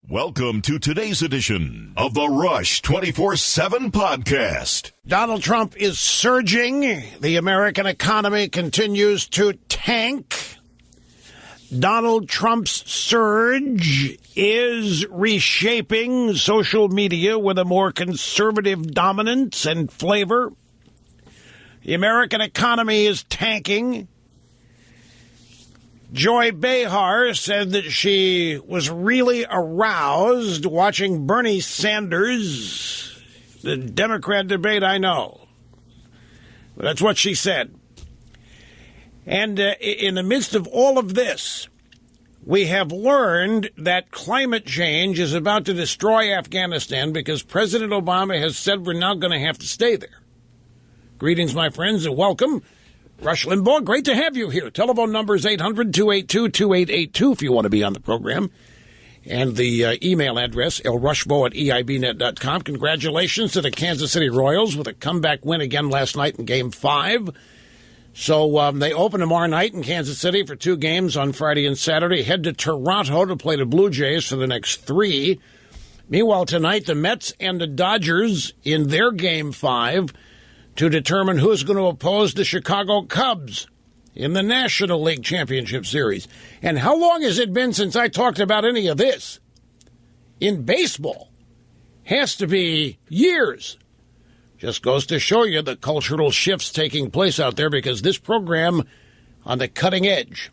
Welcome to today's edition of the Rush 24/7 podcast. Donald Trump is surging. The American economy continues to tank. Donald Trump's surge is reshaping social media with a more conservative dominance and flavor. The American economy is tanking. Joy Behar said that she was really aroused watching Bernie Sanders, the Democrat debate, I know. But that's what she said. And in the midst of all of this, we have learned that climate change is about to destroy Afghanistan because President Obama has said we're now going to have to stay there. Greetings, my friends, and welcome. Rush Limbaugh, great to have you here. Telephone number is 800-282-2882 if you want to be on the program. And the email address, lrushbo@eibnet.com. Congratulations to the Kansas City Royals with a comeback win again last night in Game 5. So they open tomorrow night in Kansas City for 2 games on Friday and Saturday. Head to Toronto to play the Blue Jays for the next 3. Meanwhile, tonight, the Mets and the Dodgers in their Game 5 to determine who's going to oppose the Chicago Cubs in the National League Championship Series. And how long has it been since I talked about any of this? In baseball, has to be years. Just goes to show you the cultural shifts taking place out there because this program on the cutting edge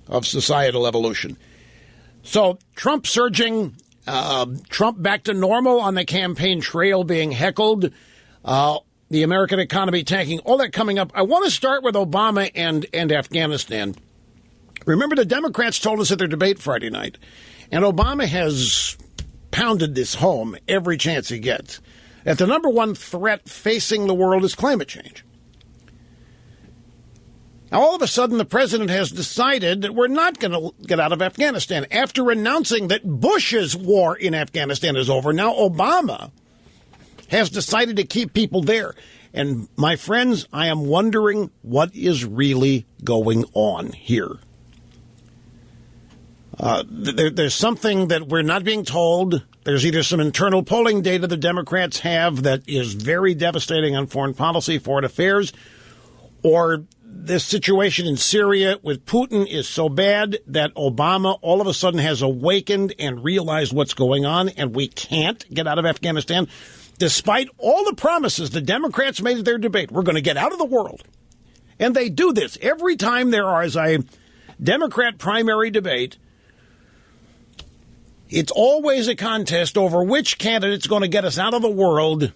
of societal evolution. So Trump surging, Trump back to normal on the campaign trail being heckled, the American economy tanking, all that coming up. I want to start with Obama and Afghanistan. Remember, the Democrats told us at their debate Friday night, and Obama has pounded this home every chance he gets, that the number one threat facing the world is climate change. Now, all of a sudden, the president has decided that we're not going to get out of Afghanistan. After announcing that Bush's war in Afghanistan is over, now Obama has decided to keep people there. And, my friends, I am wondering what is really going on here. There's something that we're not being told. There's either some internal polling data the Democrats have that is very devastating on foreign policy, foreign affairs, or this situation in Syria with Putin is so bad that Obama all of a sudden has awakened and realized what's going on, and we can't get out of Afghanistan. Despite all the promises the Democrats made at their debate, we're going to get out of the world. And they do this every time there is a Democrat primary debate. It's always a contest over which candidate's going to get us out of the world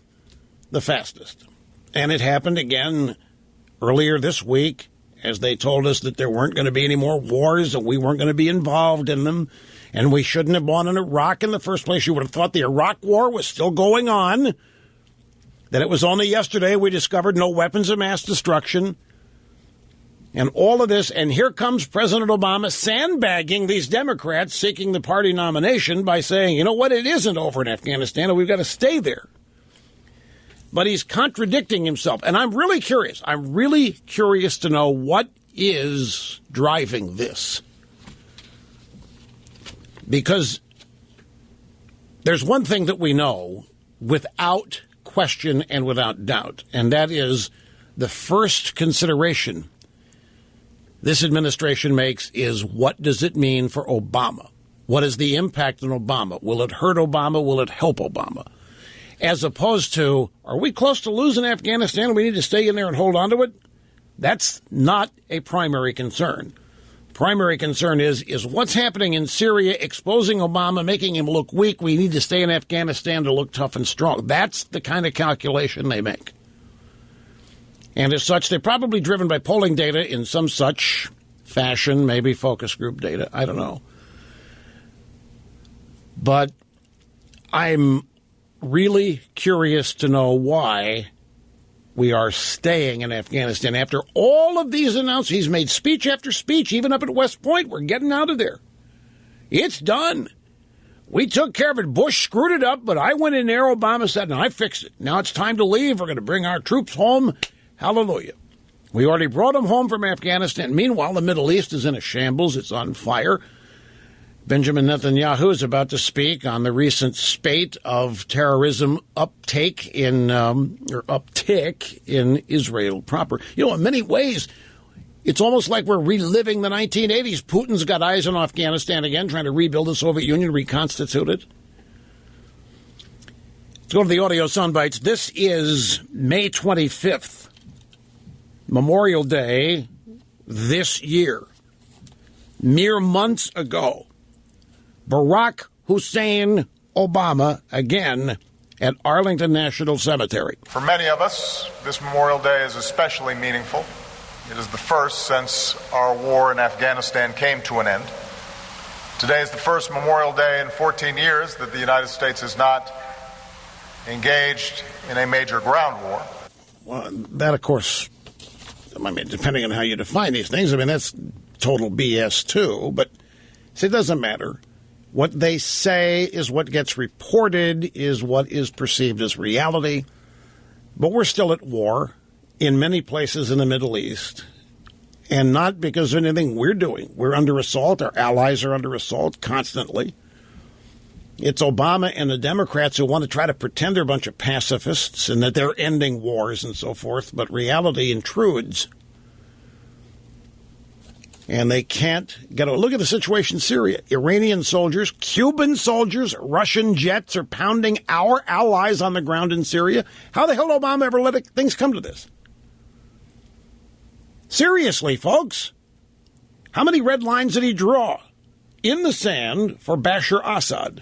the fastest. And it happened again earlier this week as they told us that there weren't going to be any more wars and we weren't going to be involved in them. And we shouldn't have won in Iraq in the first place. You would have thought the Iraq war was still going on. That it was only yesterday we discovered no weapons of mass destruction. And all of this. And here comes President Obama sandbagging these Democrats seeking the party nomination by saying, you know what, it isn't over in Afghanistan and we've got to stay there. But he's contradicting himself. And I'm really curious. I'm really curious to know what is driving this. Because there's one thing that we know without question and without doubt, and that is the first consideration this administration makes is what does it mean for Obama? What is the impact on Obama? Will it hurt Obama? Will it help Obama? As opposed to, are we close to losing Afghanistan and we need to stay in there and hold on to it? That's not a primary concern. Primary concern is what's happening in Syria, exposing Obama, making him look weak. We need to stay in Afghanistan to look tough and strong. That's the kind of calculation they make. And as such, they're probably driven by polling data in some such fashion, maybe focus group data. I don't know. But I'm really curious to know why we are staying in Afghanistan. After all of these announcements, he's made speech after speech, even up at West Point. We're getting out of there. It's done. We took care of it. Bush screwed it up, but I went in there. Obama said, and I fixed it. Now it's time to leave. We're going to bring our troops home. Hallelujah. We already brought them home from Afghanistan. Meanwhile, the Middle East is in a shambles. It's on fire. Benjamin Netanyahu is about to speak on the recent spate of terrorism uptick in Israel proper. You know, in many ways, it's almost like we're reliving the 1980s. Putin's got eyes on Afghanistan again, trying to rebuild the Soviet Union, reconstitute it. Let's go to the audio soundbites. This is May 25th, Memorial Day this year. Mere months ago, Barack Hussein Obama, again, at Arlington National Cemetery. For many of us, this Memorial Day is especially meaningful. It is the first since our war in Afghanistan came to an end. Today is the first Memorial Day in 14 years that the United States is not engaged in a major ground war. Well, that, of course, I mean, depending on how you define these things, I mean, that's total BS, too. But see, it doesn't matter. What they say is what gets reported, is what is perceived as reality. But we're still at war in many places in the Middle East. And not because of anything we're doing. We're under assault. Our allies are under assault constantly. It's Obama and the Democrats who want to try to pretend they're a bunch of pacifists and that they're ending wars and so forth. But reality intrudes. And they can't get a look at the situation in Syria. Iranian soldiers, Cuban soldiers, Russian jets are pounding our allies on the ground in Syria. How the hell did Obama ever let things come to this? Seriously, folks. How many red lines did he draw in the sand for Bashar Assad?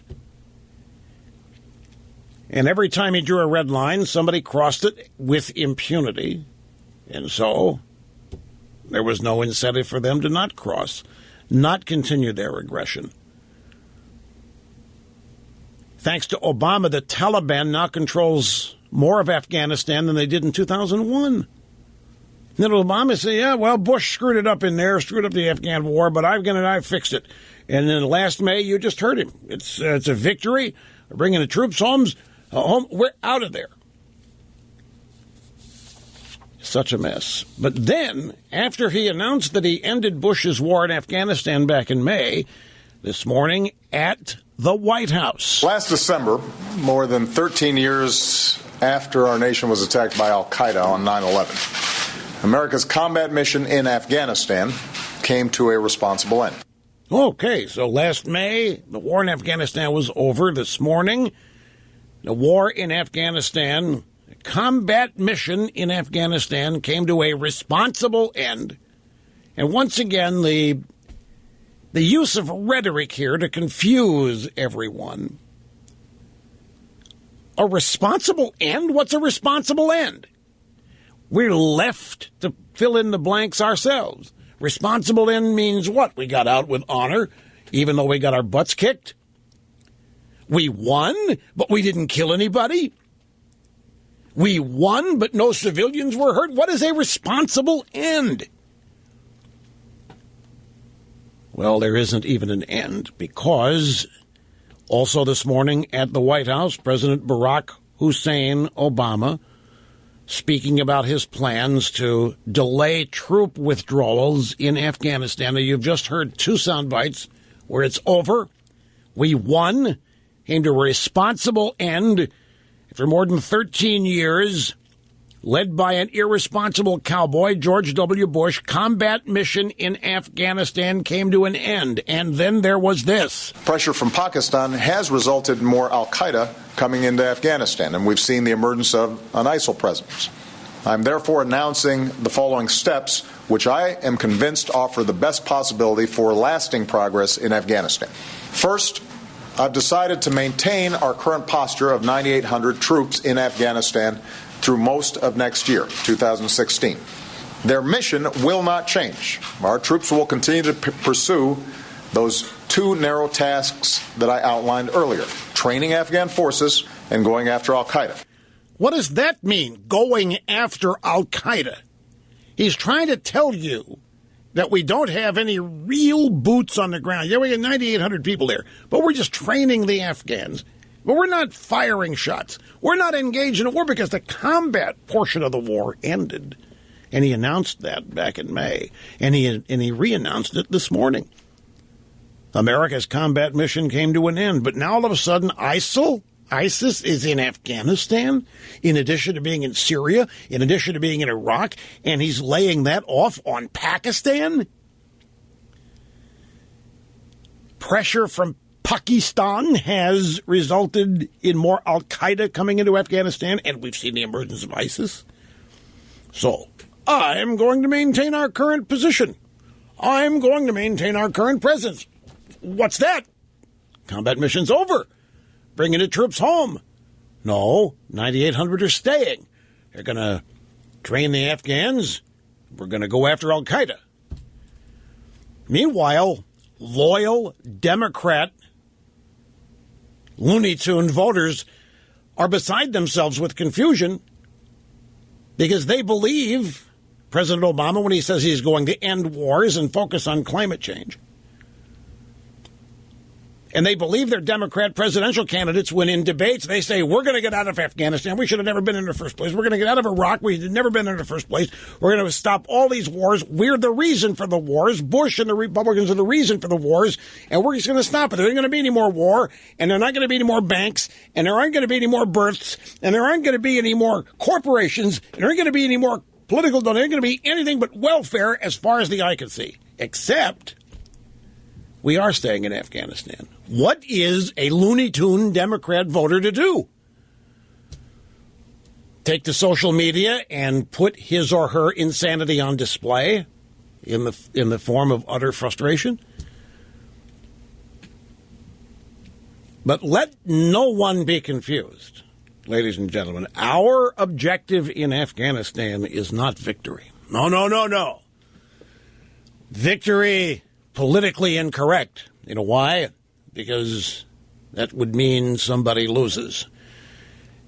And every time he drew a red line, somebody crossed it with impunity. And so there was no incentive for them to not cross, not continue their aggression. Thanks to Obama, the Taliban now controls more of Afghanistan than they did in 2001. And then Obama said, yeah, well, Bush screwed it up in there, screwed up the Afghan war, but I fixed it. And then last May, you just heard him. It's a victory. We're bringing the troops home. We're out of there. Such a mess. But then, after he announced that he ended Bush's war in Afghanistan back in May, this morning at the White House. Last December, more than 13 years after our nation was attacked by al-Qaeda on 9/11, America's combat mission in Afghanistan came to a responsible end. Okay, so last May, the war in Afghanistan was over. This morning, the war in Afghanistan, combat mission in Afghanistan came to a responsible end. And once again, the use of rhetoric here to confuse everyone. A responsible end? What's a responsible end? We're left to fill in the blanks ourselves. Responsible end means what? We got out with honor, even though we got our butts kicked. We won, but we didn't kill anybody. We won, but no civilians were hurt. What is a responsible end? Well, there isn't even an end, because also this morning at the White House, President Barack Hussein Obama, speaking about his plans to delay troop withdrawals in Afghanistan. Now, you've just heard two sound bites where it's over. We won, came to a responsible end. For more than 13 years, led by an irresponsible cowboy, George W. Bush, combat mission in Afghanistan came to an end. And then there was this. Pressure from Pakistan has resulted in more al-Qaeda coming into Afghanistan, and we've seen the emergence of an ISIL presence. I'm therefore announcing the following steps, which I am convinced offer the best possibility for lasting progress in Afghanistan. First, I've decided to maintain our current posture of 9,800 troops in Afghanistan through most of next year, 2016. Their mission will not change. Our troops will continue to pursue those two narrow tasks that I outlined earlier, training Afghan forces and going after al-Qaeda. What does that mean, going after al-Qaeda? He's trying to tell you that we don't have any real boots on the ground. Yeah, we got 9,800 people there, but we're just training the Afghans. But we're not firing shots. We're not engaged in a war because the combat portion of the war ended. And he announced that back in May, and he re-announced it this morning. America's combat mission came to an end. But now all of a sudden, ISIS is in Afghanistan, in addition to being in Syria, in addition to being in Iraq, and he's laying that off on Pakistan? Pressure from Pakistan has resulted in more al-Qaeda coming into Afghanistan, and we've seen the emergence of ISIS. So, I'm going to maintain our current position. I'm going to maintain our current presence. What's that? Combat mission's over. Bringing the troops home. No, 9,800 are staying. They're going to train the Afghans. We're going to go after al-Qaeda. Meanwhile, loyal Democrat Looney Tune voters are beside themselves with confusion because they believe President Obama when he says he's going to end wars and focus on climate change. And they believe their Democrat presidential candidates when in debates they say, we're going to get out of Afghanistan. We should have never been in the first place. We're going to get out of Iraq. We had never been in the first place. We're going to stop all these wars. We're the reason for the wars. Bush and the Republicans are the reason for the wars. And we're just going to stop it. There ain't going to be any more war. And there aren't going to be any more banks. And there aren't going to be any more births. And there aren't going to be any more corporations. And there aren't going to be any more political. There ain't going to be anything but welfare as far as the eye can see. Except we are staying in Afghanistan. What is a Looney Tune Democrat voter to do? Take to social media and put his or her insanity on display in the form of utter frustration? But let no one be confused, ladies and gentlemen. Our objective in Afghanistan is not victory. No. Victory, politically incorrect. You know why? Because that would mean somebody loses.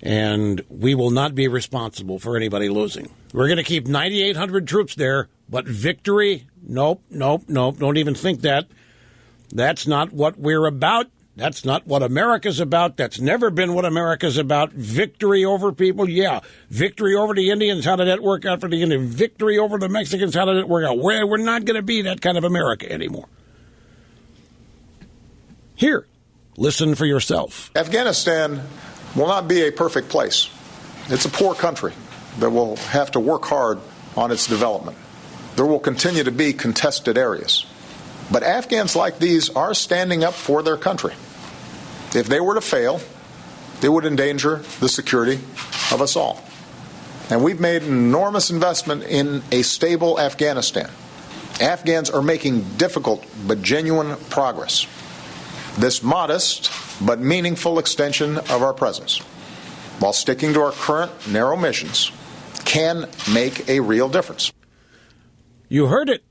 And we will not be responsible for anybody losing. We're going to keep 9,800 troops there, but victory, nope, don't even think that. That's not what we're about. That's not what America's about. That's never been what America's about. Victory over people, yeah. Victory over the Indians, how did that work out for the Indians? Victory over the Mexicans, how did it work out? We're not going to be that kind of America anymore. Here, listen for yourself. Afghanistan will not be a perfect place. It's a poor country that will have to work hard on its development. There will continue to be contested areas. But Afghans like these are standing up for their country. If they were to fail, they would endanger the security of us all. And we've made an enormous investment in a stable Afghanistan. Afghans are making difficult but genuine progress. This modest but meaningful extension of our presence, while sticking to our current narrow missions, can make a real difference. You heard it.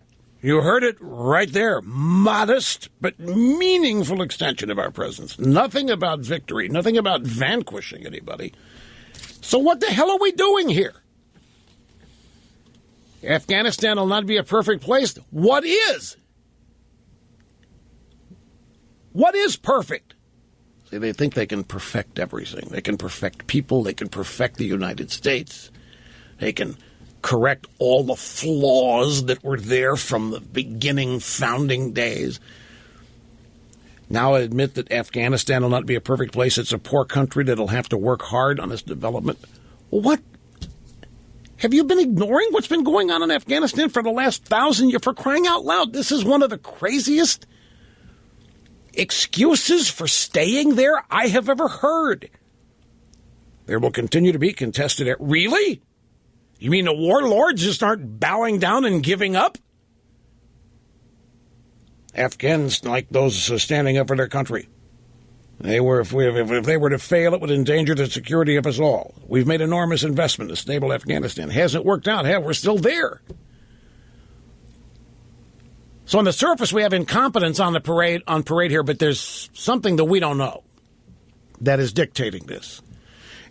You heard it right there. Modest but meaningful extension of our presence. Nothing about victory. Nothing about vanquishing anybody. So what the hell are we doing here? Afghanistan will not be a perfect place. What is? What is perfect? See, they think they can perfect everything. They can perfect people. They can perfect the United States. They can correct all the flaws that were there from the beginning founding days. Now I admit that Afghanistan will not be a perfect place. It's a poor country that'll have to work hard on its development. What? Have you been ignoring what's been going on in Afghanistan for the last 1,000 years? For crying out loud, this is one of the craziest excuses for staying there I have ever heard. There will continue to be contested areas. Really? You mean the warlords just aren't bowing down and giving up? Afghans like those standing up for their country. If they were to fail, it would endanger the security of us all. We've made enormous investment in stable Afghanistan. It hasn't worked out. We're still there. So on the surface, we have incompetence on parade here, but there's something that we don't know that is dictating this.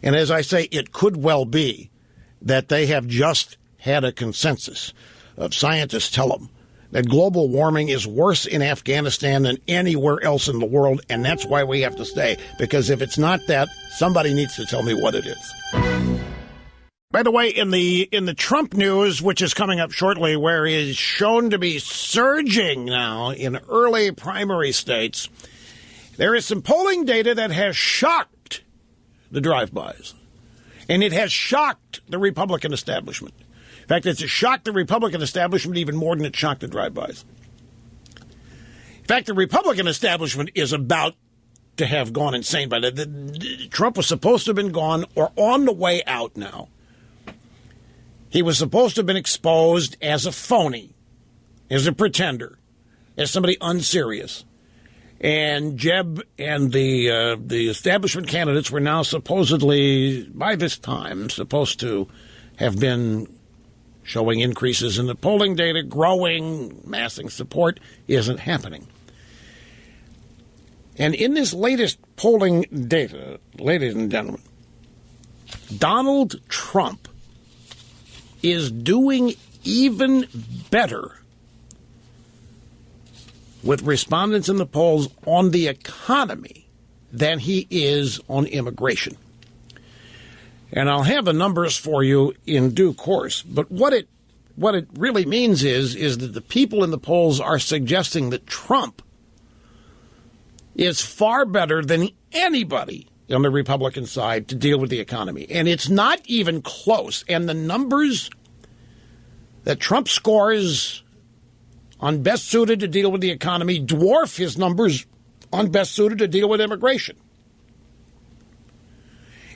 And as I say, it could well be that they have just had a consensus of scientists tell them that global warming is worse in Afghanistan than anywhere else in the world, and that's why we have to stay. Because if it's not that, somebody needs to tell me what it is. By the way, in the Trump news, which is coming up shortly, where he is shown to be surging now in early primary states, there is some polling data that has shocked the drive-bys. And it has shocked the Republican establishment. In fact, it's shocked the Republican establishment even more than it shocked the drive-bys. In fact, the Republican establishment is about to have gone insane by that. Trump was supposed to have been gone or on the way out now. He was supposed to have been exposed as a phony, as a pretender, as somebody unserious. And Jeb and the establishment candidates were now supposedly, by this time, supposed to have been showing increases in the polling data, growing, massing support. Isn't happening. And in this latest polling data, ladies and gentlemen, Donald Trump is doing even better with respondents in the polls on the economy than he is on immigration. And I'll have the numbers for you in due course. But what it really means is that the people in the polls are suggesting that Trump is far better than anybody on the Republican side to deal with the economy. And it's not even close. And the numbers that Trump scores on best suited to deal with the economy dwarf his numbers on best suited to deal with immigration.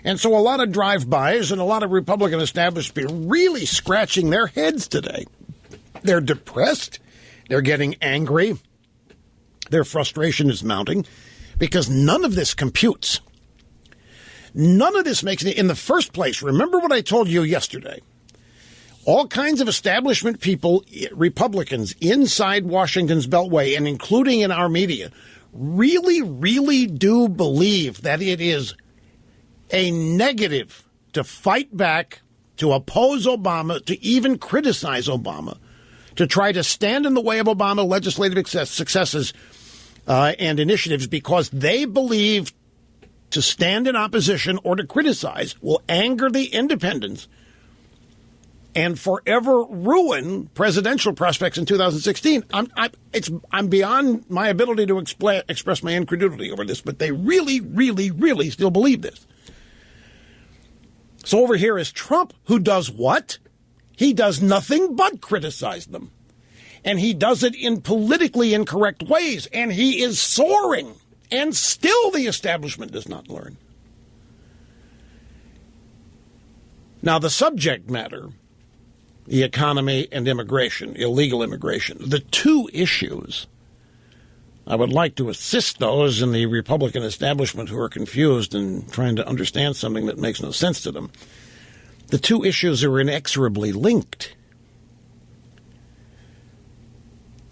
And so a lot of drive-bys and a lot of Republican establishment are really scratching their heads today. They're depressed. They're getting angry. Their frustration is mounting because none of this computes. None of this makes it. In the first place, remember what I told you yesterday. All kinds of establishment people, Republicans inside Washington's Beltway and including in our media, really, really do believe that it is a negative to fight back, to oppose Obama, to even criticize Obama, to try to stand in the way of Obama legislative successes and initiatives because they believe to stand in opposition or to criticize will anger the independents and forever ruin presidential prospects in 2016. I'm beyond my ability to express my incredulity over this, but they really, really, really still believe this. So over here is Trump, who does what? He does nothing but criticize them. And he does it in politically incorrect ways. And he is soaring. And still the establishment does not learn. Now, the subject matter, the economy and immigration, illegal immigration, the two issues, I would like to assist those in the Republican establishment who are confused and trying to understand something that makes no sense to them. The two issues are inexorably linked.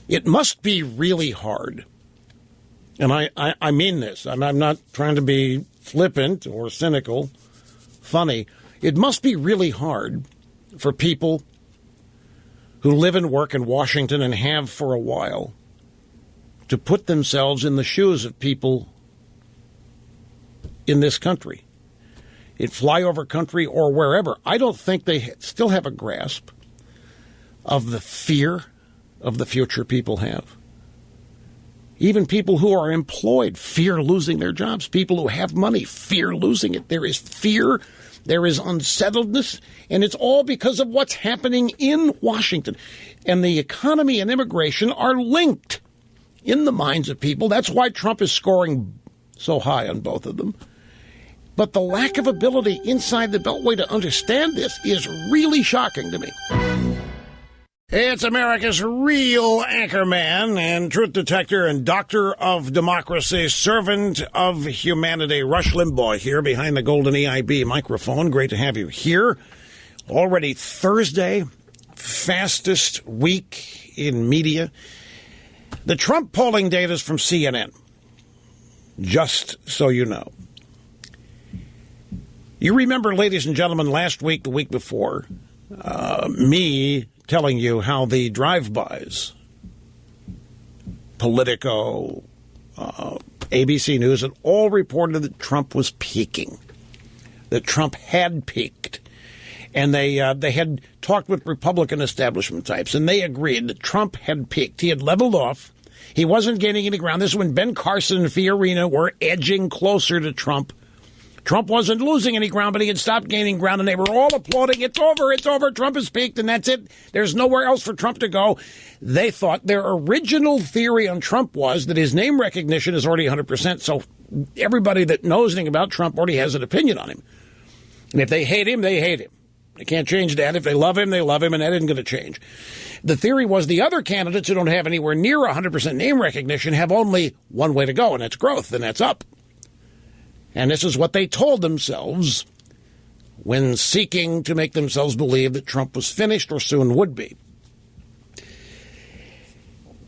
It must be really hard, and I mean this. I'm not trying to be flippant or cynical, funny. It must be really hard for people who live and work in Washington and have for a while to put themselves in the shoes of people in this country, in flyover country or wherever. I don't think they still have a grasp of the fear of the future people have. Even people who are employed fear losing their jobs. People who have money fear losing it. There is fear. There is unsettledness. And it's all because of what's happening in Washington. And the economy and immigration are linked in the minds of people. That's why Trump is scoring so high on both of them. But the lack of ability inside the Beltway to understand this is really shocking to me. It's America's real anchorman and truth detector and doctor of democracy, servant of humanity, Rush Limbaugh here behind the golden EIB microphone. Great to have you here. Already Thursday, fastest week in media. The Trump polling data is from CNN, just so you know. You remember, ladies and gentlemen, last week, the week before, me telling you how the drive-bys, Politico, ABC News, had all reported that Trump was peaking, that Trump had peaked, And they had talked with Republican establishment types, and they agreed that Trump had peaked. He had leveled off. He wasn't gaining any ground. This is when Ben Carson and Fiorina were edging closer to Trump. Trump wasn't losing any ground, but he had stopped gaining ground, and they were all applauding, it's over, Trump has peaked, and that's it. There's nowhere else for Trump to go. They thought their original theory on Trump was that his name recognition is already 100%, so everybody that knows anything about Trump already has an opinion on him. And if they hate him, they hate him. They can't change that. If they love him, they love him, and that isn't going to change. The theory was the other candidates who don't have anywhere near 100% name recognition have only one way to go, and that's growth, and that's up. And this is what they told themselves when seeking to make themselves believe that Trump was finished or soon would be.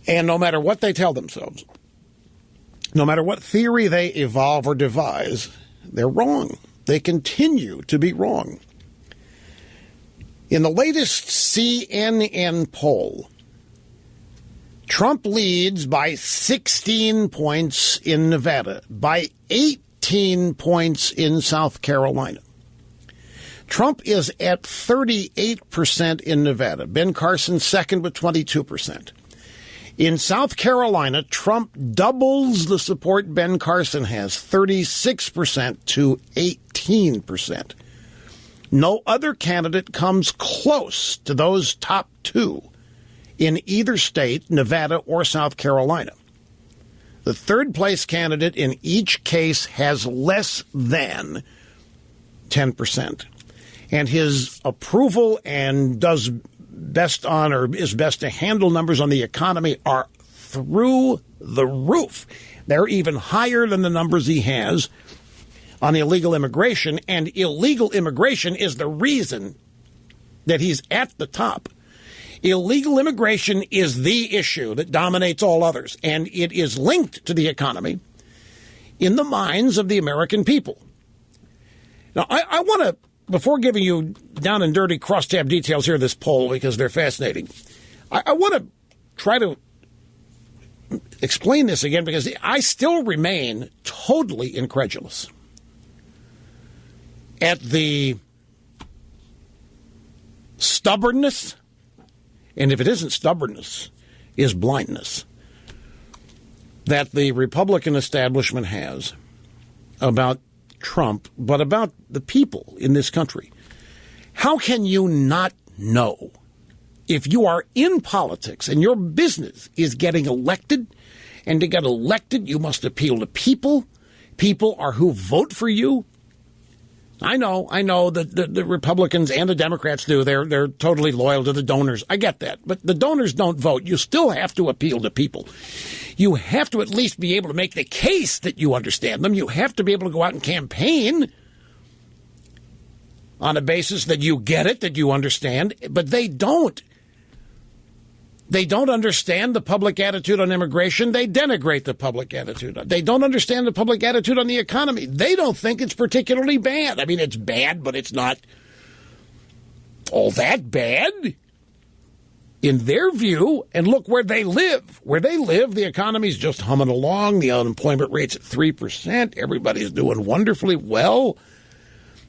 And no matter what they tell themselves, no matter what theory they evolve or devise, they're wrong. They continue to be wrong. In the latest CNN poll, Trump leads by 16 points in Nevada, by 18 points in South Carolina. Trump is at 38% in Nevada. Ben Carson second with 22%. In South Carolina, Trump doubles the support Ben Carson has, 36% to 18%. No other candidate comes close to those top two in either state, Nevada or South Carolina. The third place candidate in each case has less than 10%. And his approval and does best on or is best to handle numbers on the economy are through the roof. They're even higher than the numbers he has on illegal immigration, and illegal immigration is the reason that he's at the top. Illegal immigration is the issue that dominates all others, and it is linked to the economy in the minds of the American people. Now, I want to, before giving you down and dirty crosstab details here of this poll, because they're fascinating, I want to try to explain this again, because I still remain totally incredulous at the stubbornness, and if it isn't stubbornness, is blindness, that the Republican establishment has about Trump, but about the people in this country. How can you not know, if you are in politics and your business is getting elected, and to get elected you must appeal to people? People are who vote for you. I know that the Republicans and the Democrats do. They're totally loyal to the donors. I get that. But the donors don't vote. You still have to appeal to people. You have to at least be able to make the case that you understand them. You have to be able to go out and campaign on a basis that you get it, that you understand. But they don't. They don't understand the public attitude on immigration. They denigrate the public attitude. They don't understand the public attitude on the economy. They don't think it's particularly bad. I mean, it's bad, but it's not all that bad in their view. And look where they live. Where they live, the economy's just humming along. The unemployment rate's at 3%. Everybody's doing wonderfully well.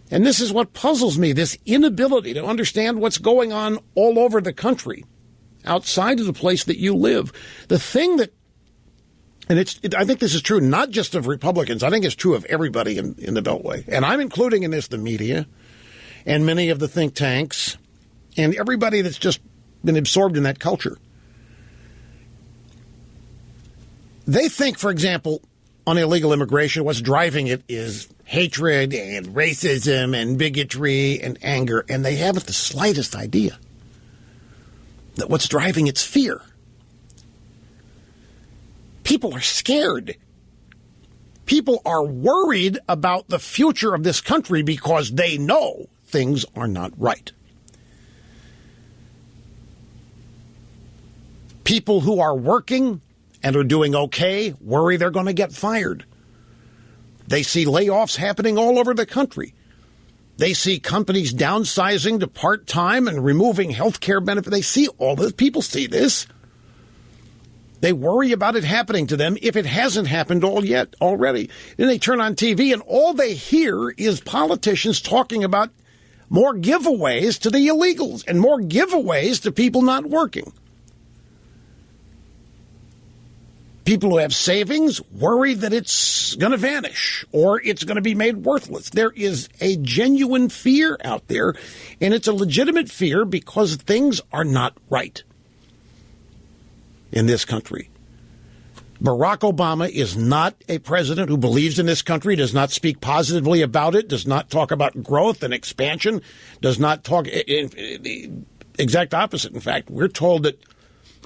And this is what puzzles me, this inability to understand what's going on all over the country, outside of the place that you live. The thing that, and I think this is true not just of Republicans, I think it's true of everybody in the Beltway. And I'm including in this the media and many of the think tanks and everybody that's just been absorbed in that culture. They think, for example, on illegal immigration, what's driving it is hatred and racism and bigotry and anger, and they haven't the slightest idea that what's driving it's fear. People are scared. People are worried about the future of this country because they know things are not right. People who are working and are doing okay worry they're going to get fired. They see layoffs happening all over the country. They see companies downsizing to part-time and removing health care benefits. They see all this. People see this. They worry about it happening to them if it hasn't happened already. Then they turn on TV and all they hear is politicians talking about more giveaways to the illegals and more giveaways to people not working. People who have savings worry that it's going to vanish or it's going to be made worthless. There is a genuine fear out there, and it's a legitimate fear because things are not right in this country. Barack Obama is not a president who believes in this country, does not speak positively about it, does not talk about growth and expansion, does not talk the exact opposite. In fact, we're told that,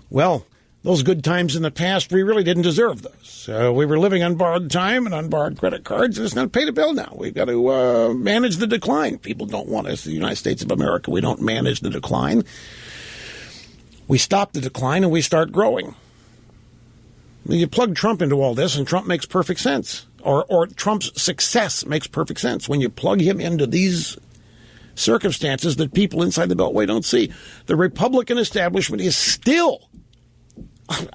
well, those good times in the past, we really didn't deserve those. We were living on borrowed time and on borrowed credit cards, and it's not paid a bill now. We've got to manage the decline. People don't want us, the United States of America. We don't manage the decline. We stop the decline and we start growing. You plug Trump into all this, and Trump makes perfect sense. Or Trump's success makes perfect sense when you plug him into these circumstances that people inside the Beltway don't see. The Republican establishment is still... I'm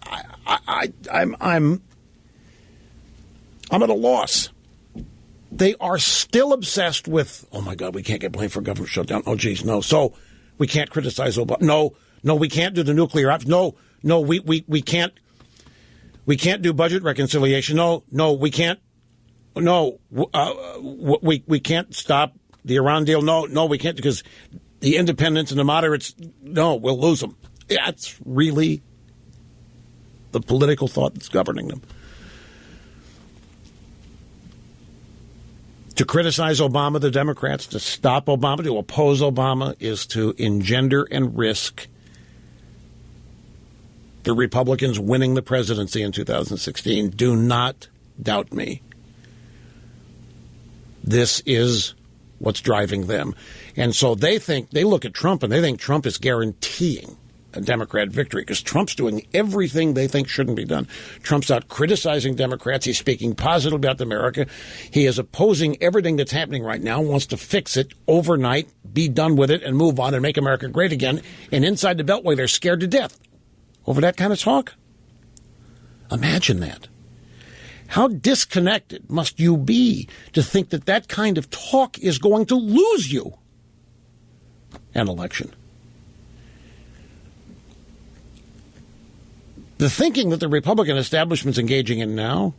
at a loss. They are still obsessed with, oh my God, we can't get blamed for government shutdown. Oh geez, no. So we can't criticize Obama. No, we can't do the nuclear option. No, we can't do budget reconciliation. No, we can't. No, we can't stop the Iran deal. No, we can't because the independents and the moderates. No, we'll lose them. That's really the political thought that's governing them. To criticize Obama, the Democrats, to stop Obama, to oppose Obama, is to engender and risk the Republicans winning the presidency in 2016. Do not doubt me. This is what's driving them. And so they look at Trump and they think Trump is guaranteeing a Democrat victory because Trump's doing everything they think shouldn't be done. Trump's out criticizing Democrats. He's speaking positively about America. He is opposing everything that's happening right now, wants to fix it overnight, be done with it, and move on and make America great again. And inside the Beltway, they're scared to death over that kind of talk. Imagine that. How disconnected must you be to think that that kind of talk is going to lose you an election? The thinking that the Republican establishment's engaging in now,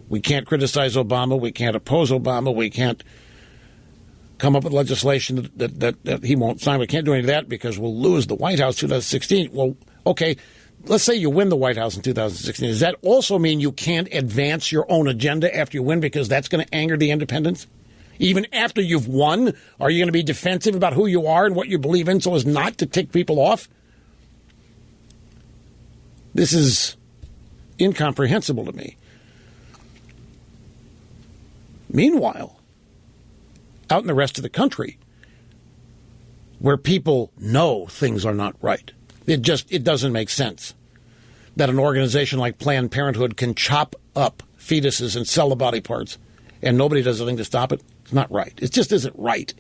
we can't criticize Obama, we can't oppose Obama, we can't come up with legislation that he won't sign, we can't do any of that because we'll lose the White House 2016. Well, okay, let's say you win the White House in 2016. Does that also mean you can't advance your own agenda after you win because that's going to anger the independents? Even after you've won, are you going to be defensive about who you are and what you believe in so as not to tick people off? This is incomprehensible to me. Meanwhile, out in the rest of the country, where people know things are not right, it doesn't make sense that an organization like Planned Parenthood can chop up fetuses and sell the body parts, and nobody does anything to stop it. It's not right. It just isn't right.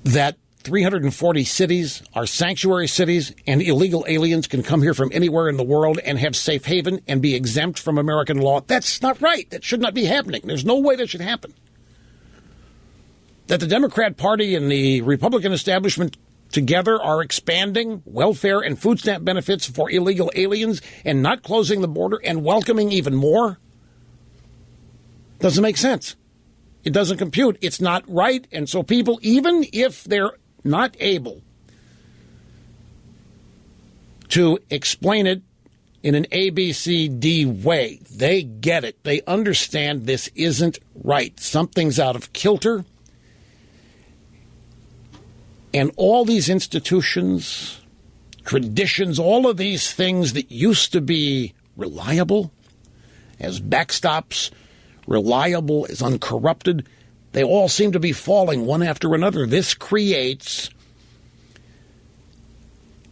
That 340 cities are sanctuary cities, and illegal aliens can come here from anywhere in the world and have safe haven and be exempt from American law. That's not right. That should not be happening. There's no way that should happen. That the Democrat Party and the Republican establishment together are expanding welfare and food stamp benefits for illegal aliens and not closing the border and welcoming even more doesn't make sense. It doesn't compute. It's not right. And so people, even if they're not able to explain it in an ABCD way, they get it. They understand this isn't right. Something's out of kilter. And all these institutions, traditions, all of these things that used to be reliable as backstops, reliable as uncorrupted, they all seem to be falling one after another. This creates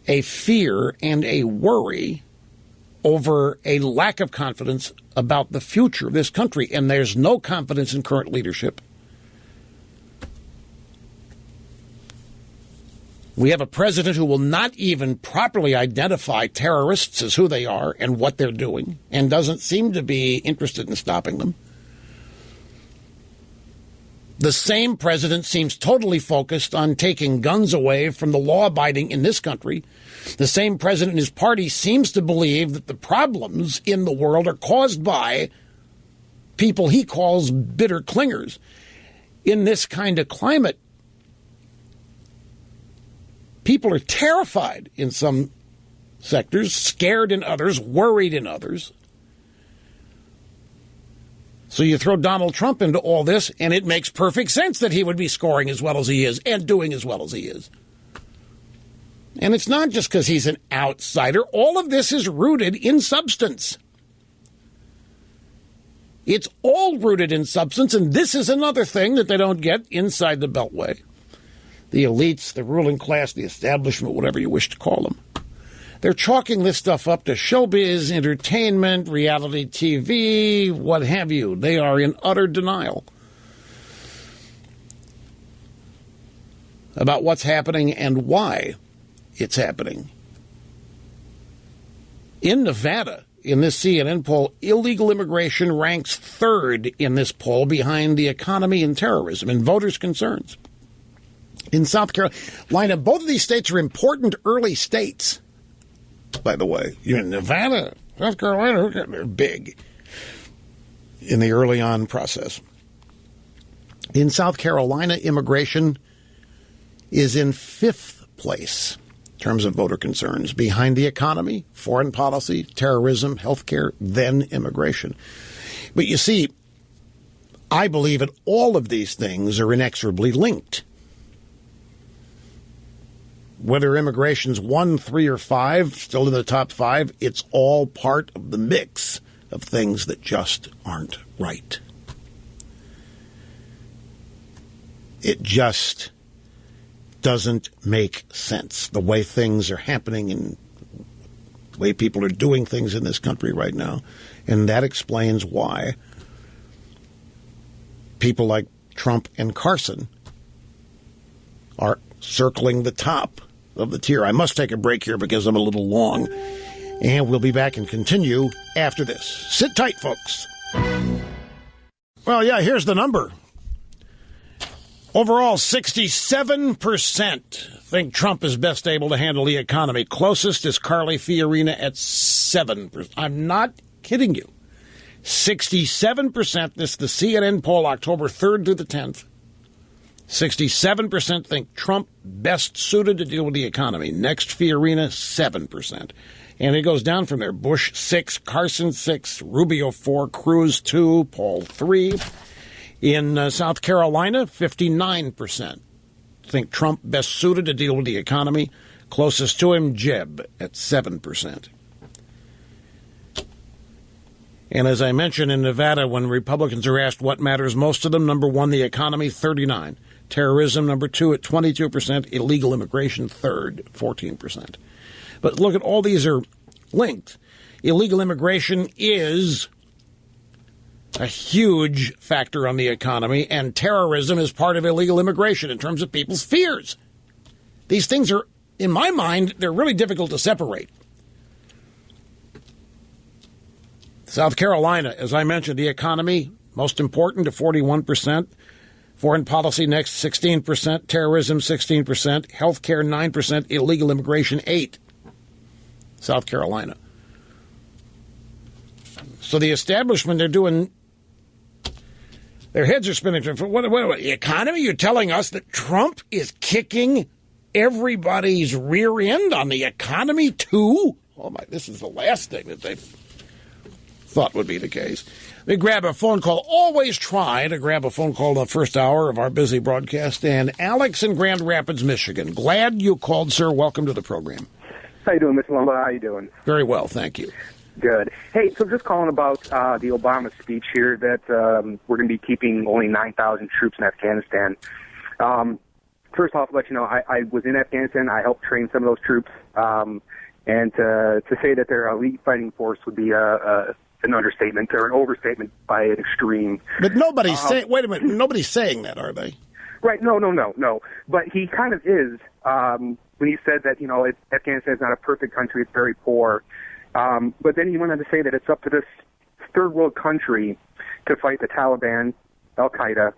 a fear and a worry over a lack of confidence about the future of this country. And there's no confidence in current leadership. We have a president who will not even properly identify terrorists as who they are and what they're doing, and doesn't seem to be interested in stopping them. The same president seems totally focused on taking guns away from the law-abiding in this country. The same president and his party seems to believe that the problems in the world are caused by people he calls bitter clingers. In this kind of climate, people are terrified in some sectors, scared in others, worried in others. So you throw Donald Trump into all this, and it makes perfect sense that he would be scoring as well as he is and doing as well as he is. And it's not just because he's an outsider. All of this is rooted in substance. It's all rooted in substance, and this is another thing that they don't get inside the Beltway. The elites, the ruling class, the establishment, whatever you wish to call them. They're chalking this stuff up to showbiz, entertainment, reality TV, what have you. They are in utter denial about what's happening and why it's happening. In Nevada, in this CNN poll, illegal immigration ranks third in this poll behind the economy and terrorism and voters' concerns. In South Carolina, both of these states are important early states. By the way, you're in Nevada, South Carolina, they're big in the early on process. In South Carolina, immigration is in fifth place in terms of voter concerns, behind the economy, foreign policy, terrorism, healthcare, then immigration. But you see, I believe that all of these things are inexorably linked. Whether immigration's 1, 3, or 5, still in the top 5, it's all part of the mix of things that just aren't right. It just doesn't make sense, the way things are happening and the way people are doing things in this country right now. And that explains why people like Trump and Carson are circling the top of the tier. I must take a break here because I'm a little long, and we'll be back and continue after this. Sit tight, folks. Well, yeah, here's the number. Overall, 67% think Trump is best able to handle the economy. Closest is Carly Fiorina at 7%. I'm not kidding you. 67%, this is the CNN poll, October 3rd through the 10th. 67% think Trump best suited to deal with the economy. Next, Fiorina, 7%. And it goes down from there. Bush, 6, Carson, 6, Rubio, 4, Cruz, 2, Paul, 3. In South Carolina, 59% think Trump best suited to deal with the economy. Closest to him, Jeb, at 7%. And as I mentioned, in Nevada, when Republicans are asked what matters most to them, number 1, the economy, 39%. Terrorism, number 2, at 22%. Illegal immigration, third, 14%. But look, at all these are linked. Illegal immigration is a huge factor on the economy, and terrorism is part of illegal immigration in terms of people's fears. These things are, in my mind, they're really difficult to separate. South Carolina, as I mentioned, the economy, most important, at 41%. Foreign policy next, 16%. Terrorism, 16%. Healthcare, 9%. Illegal immigration, 8%. South Carolina. So the establishment, they're doing, their heads are spinning. What, the economy? You're telling us that Trump is kicking everybody's rear end on the economy, too? Oh, my, this is the last thing that they thought would be the case. We grab a phone call. Always try to grab a phone call in the first hour of our busy broadcast. And Alex in Grand Rapids, Michigan. Glad you called, sir. Welcome to the program. How you doing, Mr. Limbaugh? How you doing? Very well, thank you. Good. Hey, so just calling about the Obama speech here that we're going to be keeping only 9,000 troops in Afghanistan. First off, let you know, I was in Afghanistan. I helped train some of those troops. And to say that they're an elite fighting force would be an understatement or an overstatement by an extreme. But nobody's saying, wait a minute, nobody's saying that, are they? Right, no. But he kind of is when he said that, Afghanistan is not a perfect country, it's very poor. But then he went on to say that it's up to this third world country to fight the Taliban, Al-Qaeda,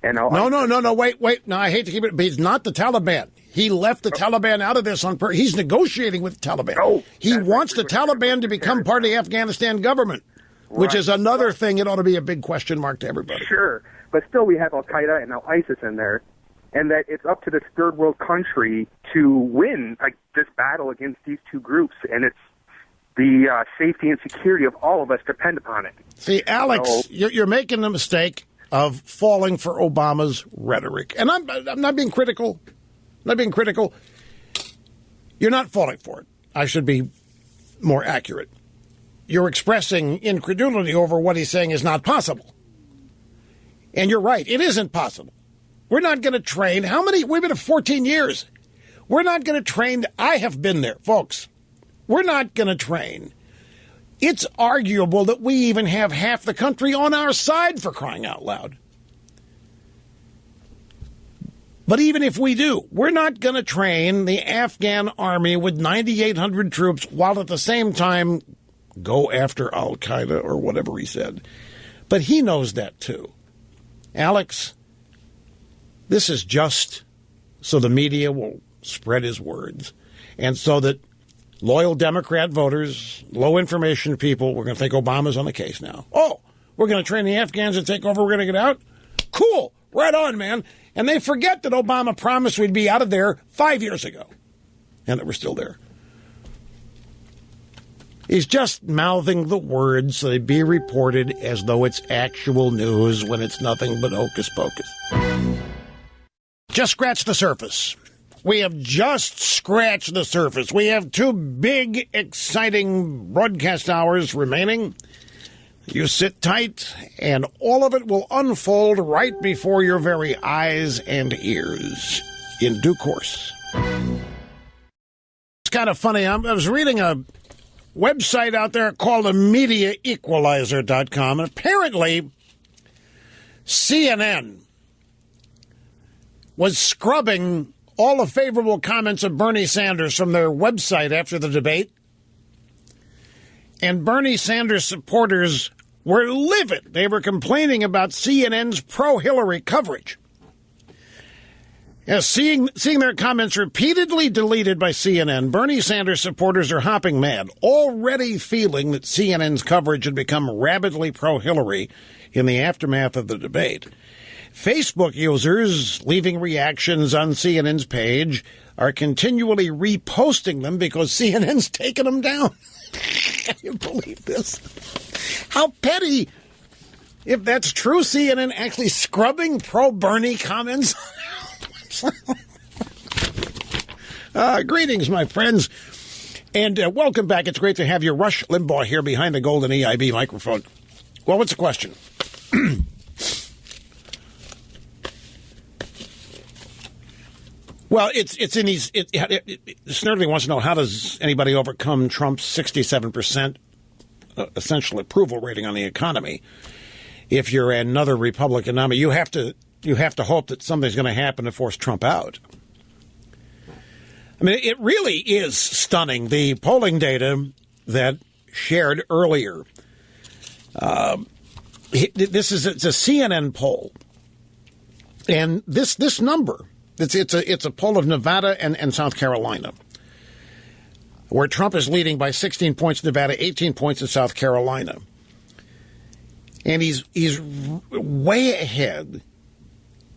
And No, wait. No, I hate to keep it, but he's not the Taliban. He left the Taliban out of this on purpose. He's negotiating with the Taliban. He wants the Taliban to become part of the Afghanistan government, which is another thing. It ought to be a big question mark to everybody. Sure, but still we have Al-Qaeda and now ISIS in there, and that it's up to this third world country to win this battle against these two groups, and it's the safety and security of all of us depend upon it. See, Alex, you're making the mistake of falling for Obama's rhetoric. And I'm not being critical. You're not falling for it. I should be more accurate. You're expressing incredulity over what he's saying is not possible. And you're right. It isn't possible. We're not going to train. We've been at 14 years. We're not going to train. I have been there, folks. We're not going to train. It's arguable that we even have half the country on our side, for crying out loud. But even if we do, we're not going to train the Afghan army with 9,800 troops while at the same time go after Al-Qaeda or whatever he said. But he knows that too. Alex, this is just so the media will spread his words, and so that loyal Democrat voters, low information people, we're going to think Obama's on the case now. Oh, we're going to train the Afghans to take over, we're going to get out? Cool, right on, man. And they forget that Obama promised we'd be out of there 5 years ago, and that we're still there. He's just mouthing the words so they be reported as though it's actual news when it's nothing but hocus pocus. Just scratch the surface. We have just scratched the surface. We have 2 big, exciting broadcast hours remaining. You sit tight, and all of it will unfold right before your very eyes and ears in due course. It's kind of funny. I was reading a website out there called MediaEqualizer.com, and apparently CNN was scrubbing all the favorable comments of Bernie Sanders from their website after the debate. And Bernie Sanders supporters were livid. They were complaining about CNN's pro-Hillary coverage. Seeing their comments repeatedly deleted by CNN, Bernie Sanders supporters are hopping mad, already feeling that CNN's coverage had become rabidly pro-Hillary in the aftermath of the debate. Facebook users leaving reactions on CNN's page are continually reposting them because CNN's taken them down. Can you believe this? How petty. If that's true, CNN actually scrubbing pro-Bernie comments. Greetings, my friends, and welcome back. It's great to have you. Rush Limbaugh here behind the golden EIB microphone. Well, what's the question? Well, it's in these. Snerdley wants to know, how does anybody overcome Trump's 67% essential approval rating on the economy? If you're another Republican nominee, you have to hope that something's going to happen to force Trump out. I mean, it really is stunning. The polling data that shared earlier. It's a CNN poll, and this number. It's a poll of Nevada and South Carolina, where Trump is leading by 16 points in Nevada, 18 points in South Carolina. And he's way ahead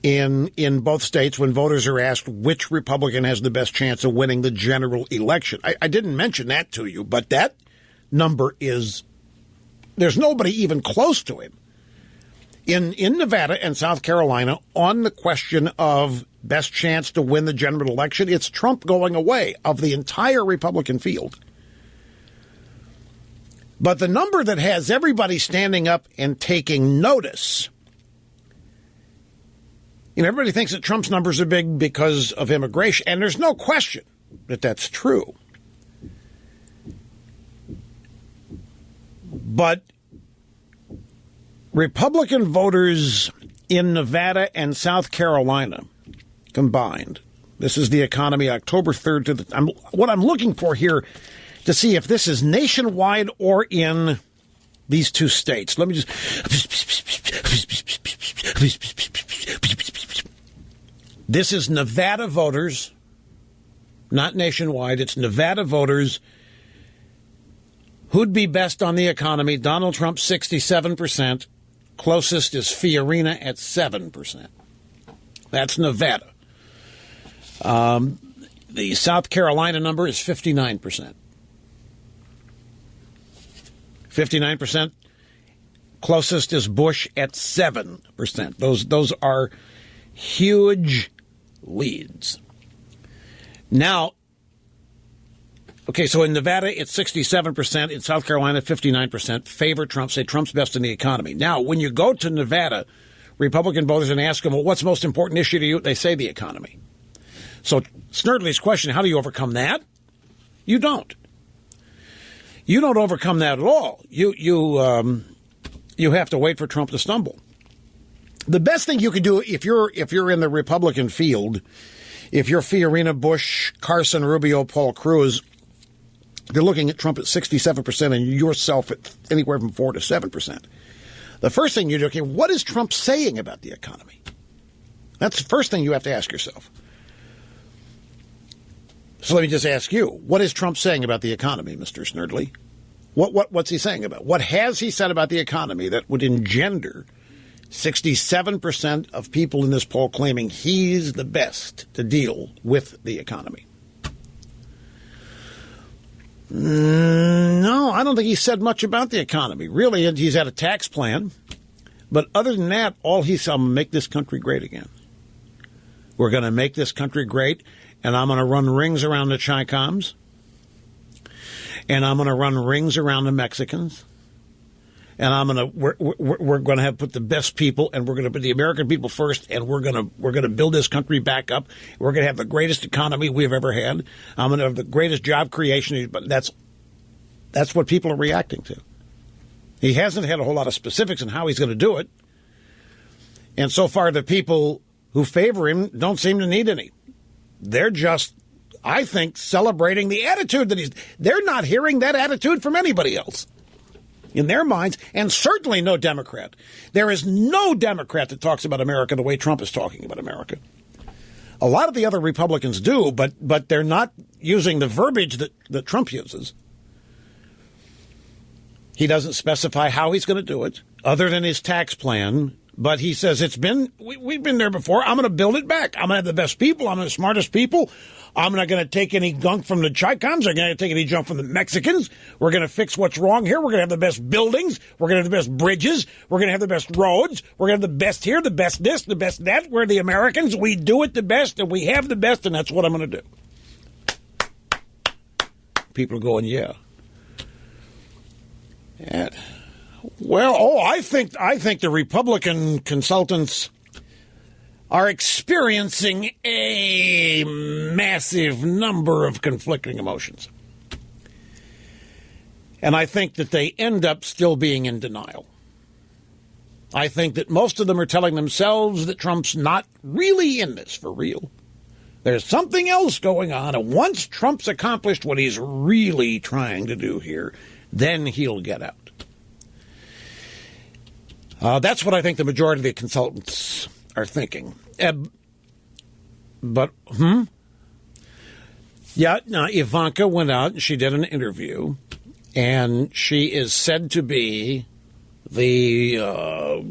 in both states when voters are asked which Republican has the best chance of winning the general election. I didn't mention that to you, but that number there's nobody even close to him. In Nevada and South Carolina, on the question of best chance to win the general election, it's Trump going away of the entire Republican field. But the number that has everybody standing up and taking notice, everybody thinks that Trump's numbers are big because of immigration, and there's no question that that's true. But Republican voters in Nevada and South Carolina combined, this is the economy, October 3rd to what I'm looking for here to see if this is nationwide or in these two states. Let me just This is Nevada voters, not nationwide. It's Nevada voters. Who'd be best on the economy? Donald Trump, 67%. Closest is Fiorina at 7%. That's Nevada. The South Carolina number is 59%. 59%. Closest is Bush at 7%. Those are huge leads. Now, okay, so in Nevada, it's 67%. In South Carolina, 59% favor Trump, say Trump's best in the economy. Now, when you go to Nevada, Republican voters and ask them, well, what's the most important issue to you? They say the economy. So Snerdley's question, how do you overcome that? You don't. You don't overcome that at all. You have to wait for Trump to stumble. The best thing you can do if you're in the Republican field, if you're Fiorina, Bush, Carson, Rubio, Paul Cruz, they're looking at Trump at 67% and yourself at anywhere from 4 to 7%. The first thing you do, okay, what is Trump saying about the economy? That's the first thing you have to ask yourself. So let me just ask you, what is Trump saying about the economy, Mr. Snerdley? What's he saying about it? What has he said about the economy that would engender 67% of people in this poll claiming he's the best to deal with the economy? No, I don't think he said much about the economy. Really, he's had a tax plan. But other than that, all he said, I'm going to make this country great again. We're going to make this country great, and I'm going to run rings around the Chi-Coms, and I'm going to run rings around the Mexicans, and we're going to put the best people, and we're going to put the American people first, and we're going to build this country back up. We're going to have the greatest economy we've ever had. I'm going to have the greatest job creation. But that's what people are reacting to. He hasn't had a whole lot of specifics on how he's going to do it, and so far the people who favor him don't seem to need any. They're just, I think, celebrating the attitude that they're not hearing that attitude from anybody else in their minds, and certainly no Democrat. There is no Democrat that talks about America the way Trump is talking about America. A lot of the other Republicans do, but they're not using the verbiage that Trump uses. He doesn't specify how he's going to do it, other than his tax plan. But he says we've been there before. I'm going to build it back. I'm going to have the best people. I'm the smartest people. I'm not going to take any gunk from the Chi-Coms. I'm going to take any junk from the Mexicans. We're going to fix what's wrong here. We're going to have the best buildings. We're going to have the best bridges. We're going to have the best roads. We're going to have the best here, the best this, the best that. We're the Americans. We do it the best, and we have the best, and that's what I'm going to do. People are going, yeah. Well, I think the Republican consultants are experiencing a massive number of conflicting emotions. And I think that they end up still being in denial. I think that most of them are telling themselves that Trump's not really in this for real. There's something else going on, and once Trump's accomplished what he's really trying to do here, then he'll get out. That's what I think the majority of the consultants are thinking. Yeah, now Ivanka went out and she did an interview, and she is said to be the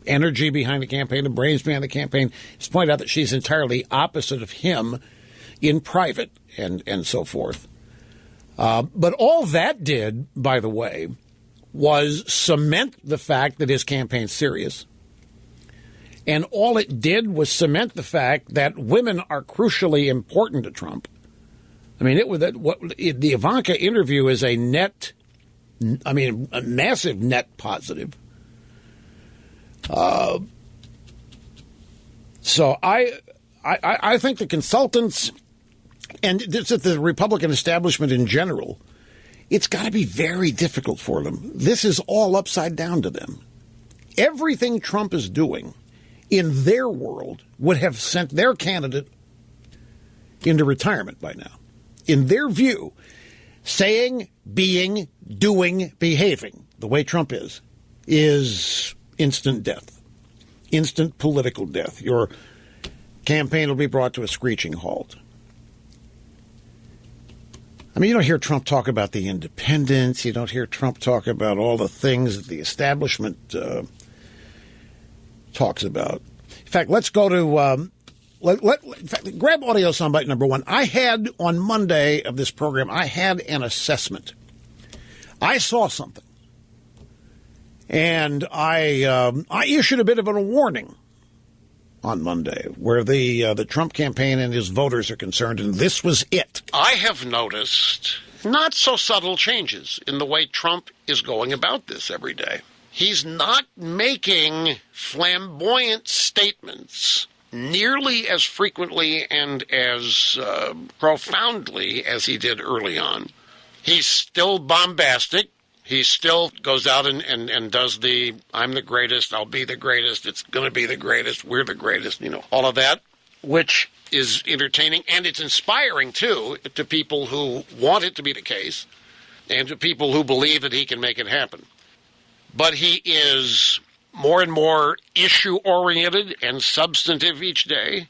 energy behind the campaign, the brains behind the campaign. It's pointed out that she's entirely opposite of him in private and so forth. But all that did, by the way, was cement the fact that his campaign's serious. And all it did was cement the fact that women are crucially important to Trump. I mean, the Ivanka interview is a massive net positive. So I think the consultants and the Republican establishment in general, it's got to be very difficult for them. This is all upside down to them. Everything Trump is doing in their world would have sent their candidate into retirement by now. In their view, saying, being, doing, behaving the way Trump is instant death, instant political death. campaign will be brought to a screeching halt. I mean, you don't hear Trump talk about the independents. You don't hear Trump talk about all the things that the establishment talks about. In fact, let's go to grab audio soundbite number one. I had on Monday of this program, I had an assessment. I saw something, and I issued a bit of a warning on Monday where the Trump campaign and his voters are concerned, and this was it. I have noticed not so subtle changes in the way Trump is going about this every day. He's not making flamboyant statements nearly as frequently and as profoundly as he did early on. He's still bombastic. He still goes out and does the, I'm the greatest, I'll be the greatest, it's going to be the greatest, we're the greatest, all of that, which is entertaining, and it's inspiring, too, to people who want it to be the case and to people who believe that he can make it happen. But he is more and more issue-oriented and substantive each day.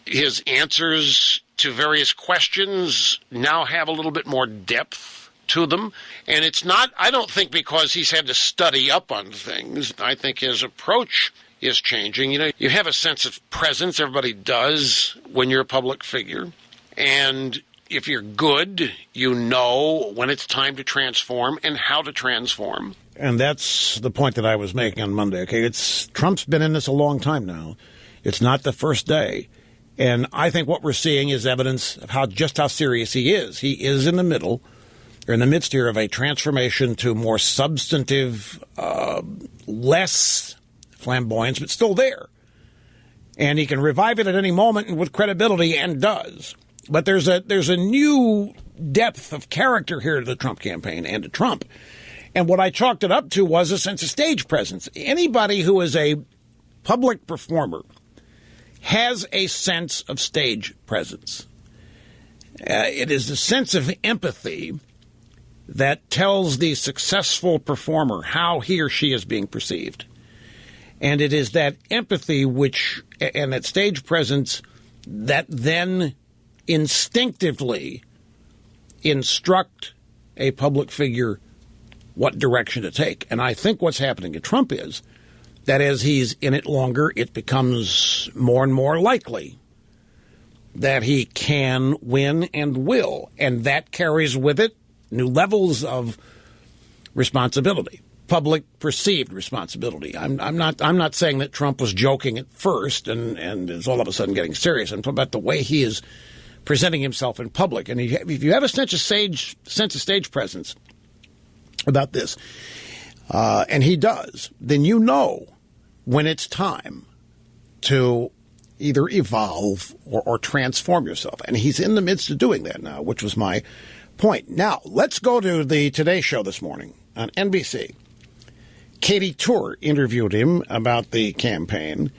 His answers to various questions now have a little bit more depth to them. And it's not, I don't think, because he's had to study up on things. I think his approach is changing. You have a sense of presence. Everybody does when you're a public figure. And if you're good, you know when it's time to transform and how to transform. And that's the point that I was making on Monday. Okay, Trump's been in this a long time now. It's not the first day. And I think what we're seeing is evidence of just how serious he is. He is in the midst here of a transformation to more substantive, less flamboyance, but still there. And he can revive it at any moment and with credibility, and does. But there's a new depth of character here to the Trump campaign and to Trump. And what I chalked it up to was a sense of stage presence. Anybody who is a public performer has a sense of stage presence. It is the sense of empathy that tells the successful performer how he or she is being perceived. And it is that empathy and that stage presence that then instinctively instruct a public figure what direction to take. And I think what's happening to Trump is that as he's in it longer, it becomes more and more likely that he can win and will. And that carries with it new levels of responsibility, public perceived responsibility. I'm not saying that Trump was joking at first and is all of a sudden getting serious. I'm talking about the way he is presenting himself in public. And if you have a sense of stage presence about this, and he does, then you know when it's time to either evolve or transform yourself. And he's in the midst of doing that now, which was my point. Now, let's go to the Today Show this morning on NBC. Katie Tour interviewed him about the campaign,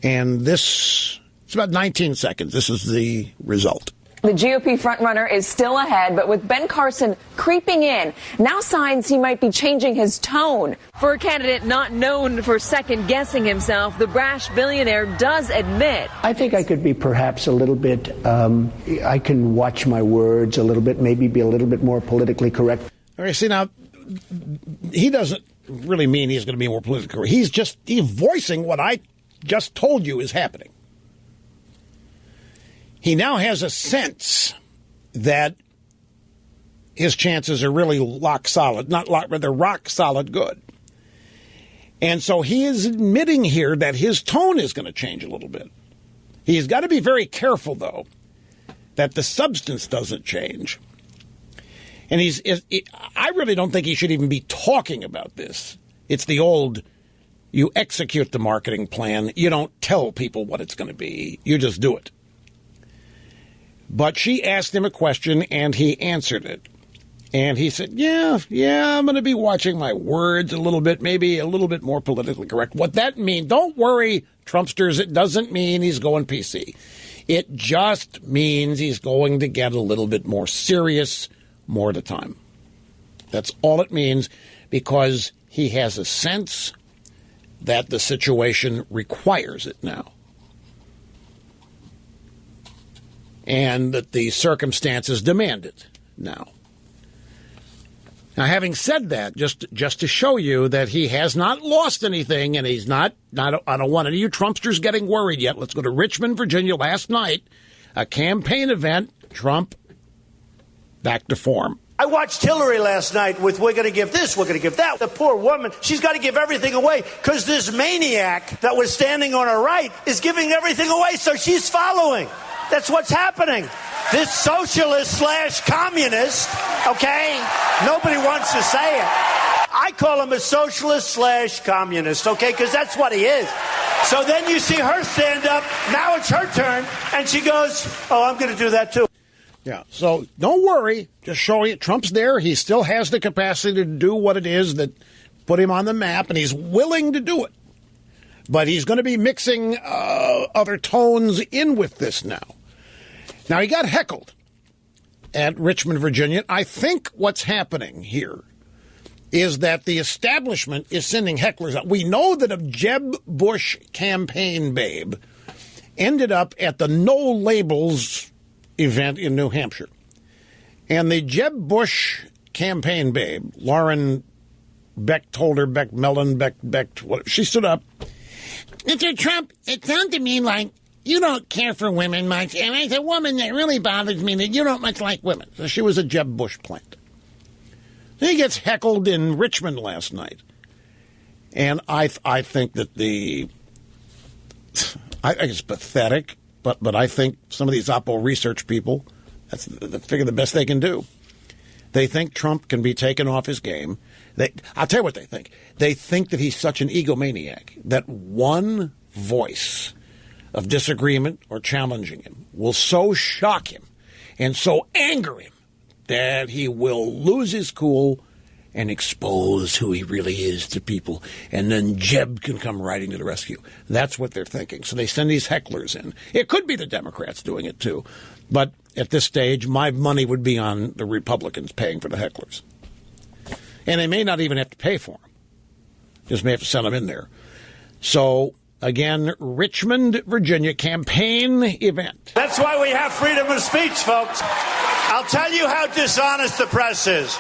and it's about 19 seconds. This is the result. The GOP frontrunner is still ahead, but with Ben Carson creeping in, now signs he might be changing his tone. For a candidate not known for second-guessing himself, the brash billionaire does admit. I think I could be perhaps a little bit, I can watch my words a little bit, maybe be a little bit more politically correct. All right, see, now, he doesn't really mean he's going to be more politically correct. He's voicing what I just told you is happening. He now has a sense that his chances are really rock solid, they're rock solid good. And so he is admitting here that his tone is going to change a little bit. He's got to be very careful, though, that the substance doesn't change. And I really don't think he should even be talking about this. It's the old, you execute the marketing plan, you don't tell people what it's going to be, you just do it. But she asked him a question, and he answered it. And he said, yeah, I'm going to be watching my words a little bit, maybe a little bit more politically correct. What that means, don't worry, Trumpsters, it doesn't mean he's going PC. It just means he's going to get a little bit more serious more at a time. That's all it means, because he has a sense that the situation requires it now. and that the circumstances demand it now. Now, having said that, just to show you that he has not lost anything, and he's not, I don't want any of you Trumpsters getting worried yet. Let's go to Richmond, Virginia last night, a campaign event, Trump back to form. I watched Hillary last night with we're going to give this, we're going to give that. The poor woman, she's got to give everything away because this maniac that was standing on her right is giving everything away, so she's following. That's what's happening. This socialist / communist, okay? Nobody wants to say it. I call him a socialist / communist, okay? Because that's what he is. So then you see her stand up. Now it's her turn. And she goes, oh, I'm going to do that too. Yeah, so don't worry. Just showing you Trump's there. He still has the capacity to do what it is that put him on the map, and he's willing to do it. But he's going to be mixing other tones in with this now. Now, he got heckled at Richmond, Virginia. I think what's happening here is that the establishment is sending hecklers out. We know that a Jeb Bush campaign babe ended up at the No Labels event in New Hampshire. And the Jeb Bush campaign babe, Lauren Beck, she stood up. Mr. Trump, it sounded to me like you don't care for women much, and as a woman, that really bothers me that you don't much like women. So she was a Jeb Bush plant. He gets heckled in Richmond last night. And I think that I think it's pathetic, but I think some of these Oppo research people, that's the best they can do. They think Trump can be taken off his game. I'll tell you what they think. They think that he's such an egomaniac that one voice of disagreement or challenging him will so shock him and so anger him that he will lose his cool and expose who he really is to people, and then Jeb can come riding to the rescue. That's what they're thinking. So they send these hecklers in. It could be the Democrats doing it, too. But at this stage, my money would be on the Republicans paying for the hecklers. And they may not even have to pay for them. Just may have to send them in there. So, again, Richmond, Virginia campaign event. That's why we have freedom of speech, folks. I'll tell you how dishonest the press is.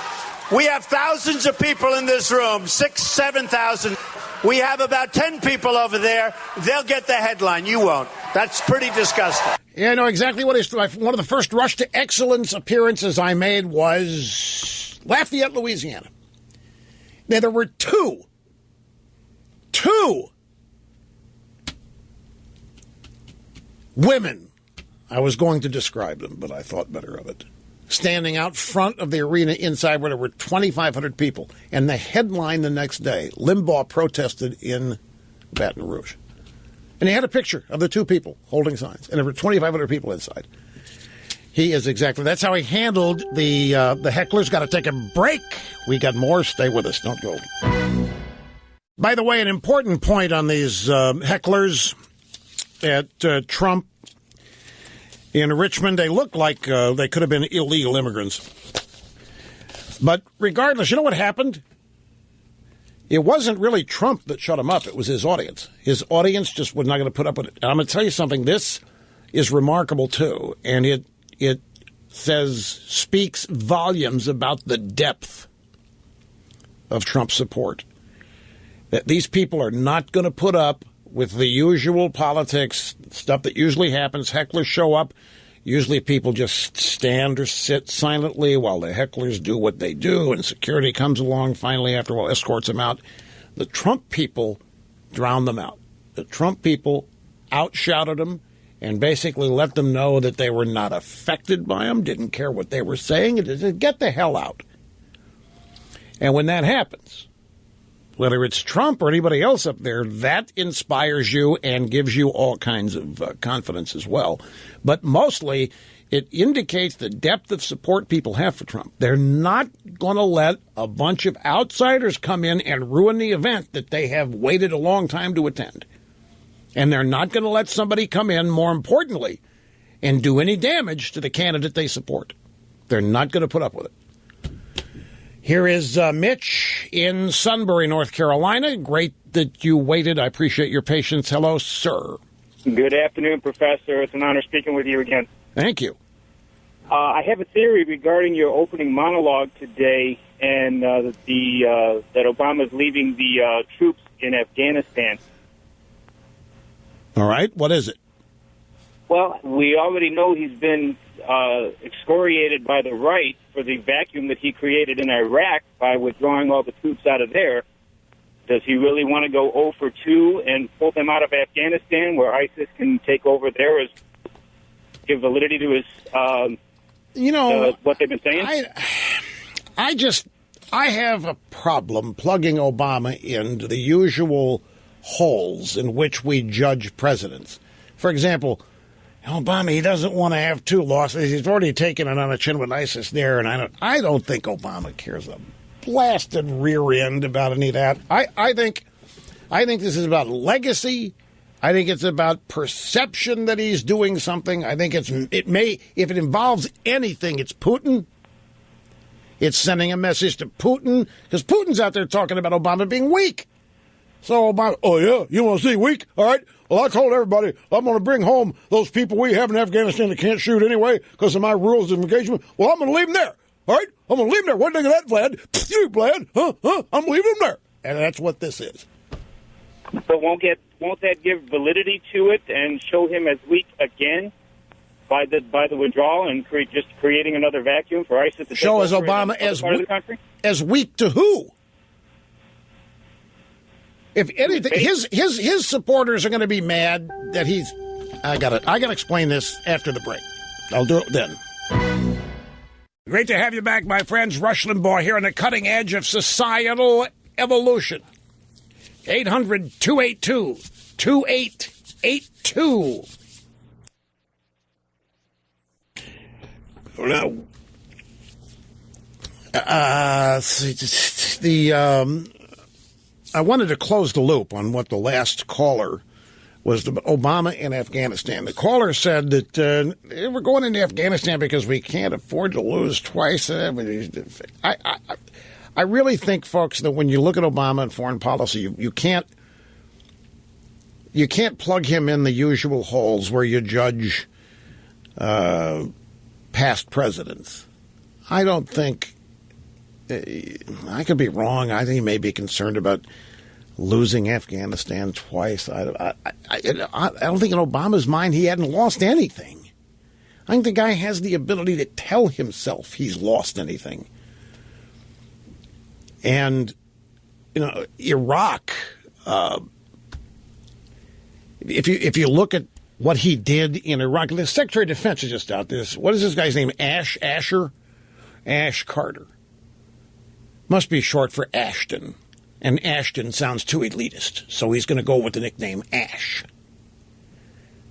We have thousands of people in this room, 6,000, 7,000. We have about 10 people over there. They'll get the headline. You won't. That's pretty disgusting. Yeah, I know exactly what it is. One of the first Rush to Excellence appearances I made was Lafayette, Louisiana. Now, there were two women. I was going to describe them, but I thought better of it. Standing out front of the arena inside where there were 2,500 people. And the headline the next day, Limbaugh protested in Baton Rouge. And he had a picture of the two people holding signs. And there were 2,500 people inside. He is exactly, that's how he handled the hecklers. Got to take a break. We got more. Stay with us. Don't go. By the way, an important point on these hecklers at Trump in Richmond, they looked like they could have been illegal immigrants. But regardless, you know what happened? It wasn't really Trump that shut him up. It was his audience. His audience just was not going to put up with it. And I'm going to tell you something. This is remarkable, too. And it speaks volumes about the depth of Trump's support. That these people are not going to put up with the usual politics, stuff that usually happens. Hecklers show up. Usually people just stand or sit silently while the hecklers do what they do, and security comes along finally after a while, escorts them out. The Trump people drowned them out. The Trump people outshouted them and basically let them know that they were not affected by them, didn't care what they were saying, and just get the hell out. And when that happens, whether it's Trump or anybody else up there, that inspires you and gives you all kinds of confidence as well. But mostly, it indicates the depth of support people have for Trump. They're not going to let a bunch of outsiders come in and ruin the event that they have waited a long time to attend. And they're not going to let somebody come in, more importantly, and do any damage to the candidate they support. They're not going to put up with it. Here is Mitch in Sunbury, North Carolina. Great that you waited. I appreciate your patience. Hello, sir. Good afternoon, Professor. It's an honor speaking with you again. Thank you. I have a theory regarding your opening monologue today, and that Obama's leaving the troops in Afghanistan. All right. What is it? Well, we already know he's been excoriated by the right for the vacuum that he created in Iraq by withdrawing all the troops out of there. Does he really want to go 0 for 2 and pull them out of Afghanistan, where ISIS can take over there, as give validity to his what they've been saying? I have a problem plugging Obama into the usual holes in which we judge presidents. For example, Obama, he doesn't want to have 2 losses. He's already taken it on the chin with ISIS there, and I don't think Obama cares a blasted rear end about any of that. I think this is about legacy. I think it's about perception that he's doing something. I think if it involves anything, it's Putin. It's sending a message to Putin, because Putin's out there talking about Obama being weak. So Obama, oh yeah, you want to see weak? All right. Well, I told everybody I'm going to bring home those people we have in Afghanistan that can't shoot anyway because of my rules of engagement. Well, I'm going to leave them there. All right? I'm going to leave them there. What do you think of that, Vlad? You, Vlad? Huh? I'm leaving them there. And that's what this is. But won't that give validity to it and show him as weak again by the withdrawal and just creating another vacuum for ISIS to show as take over Obama as weak to who? If anything, his supporters are going to be mad that he's. I got to explain this after the break. I'll do it then. Great to have you back, my friends. Rush Limbaugh here on the cutting edge of societal evolution. 800-282-2882. Now, I wanted to close the loop on what the last caller was about Obama in Afghanistan. The caller said that we're going into Afghanistan because we can't afford to lose twice. I really think, folks, that when you look at Obama and foreign policy, you can't plug him in the usual holes where you judge past presidents. I don't think. I could be wrong. I think he may be concerned about losing Afghanistan twice. I don't think in Obama's mind he hadn't lost anything. I think the guy has the ability to tell himself he's lost anything. And, Iraq, if you look at what he did in Iraq, the Secretary of Defense is just out there. What is this guy's name? Ash Carter. Must be short for Ashton. And Ashton sounds too elitist, so he's going to go with the nickname Ash.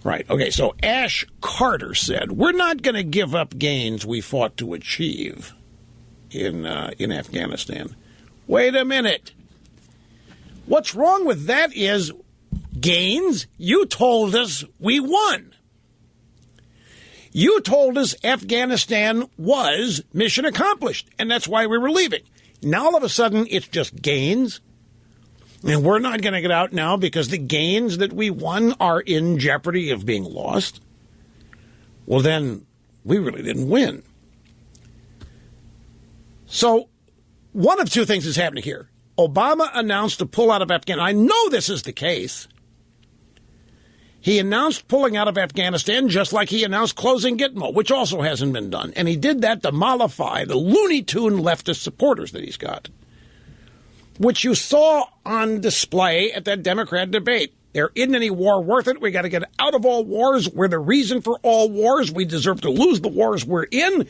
Right. Okay, so Ash Carter said, we're not going to give up gains we fought to achieve in Afghanistan. Wait a minute. What's wrong with that is gains. You told us we won. You told us Afghanistan was mission accomplished, and that's why we were leaving. Now, all of a sudden, it's just gains, and we're not going to get out now because the gains that we won are in jeopardy of being lost. Well, then, we really didn't win. So, one of two things is happening here. Obama announced to pull out of Afghanistan. I know this is the case. He announced pulling out of Afghanistan just like he announced closing Gitmo, which also hasn't been done. And he did that to mollify the Looney Tune leftist supporters that he's got, which you saw on display at that Democrat debate. There isn't any war worth it. We got to get out of all wars. We're the reason for all wars. We deserve to lose the wars we're in.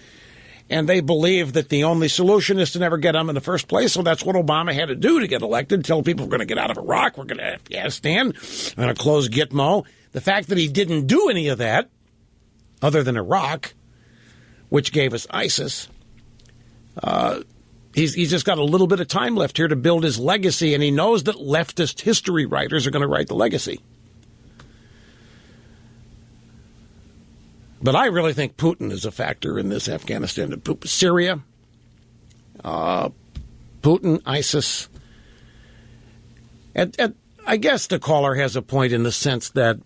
And they believe that the only solution is to never get them in the first place. So that's what Obama had to do to get elected. Tell people we're going to get out of Iraq. We're going to Afghanistan. We're going to close Gitmo. The fact that he didn't do any of that, other than Iraq, which gave us ISIS, he's just got a little bit of time left here to build his legacy, and he knows that leftist history writers are going to write the legacy. But I really think Putin is a factor in this Afghanistan. Syria, Putin, ISIS. I guess the caller has a point in the sense that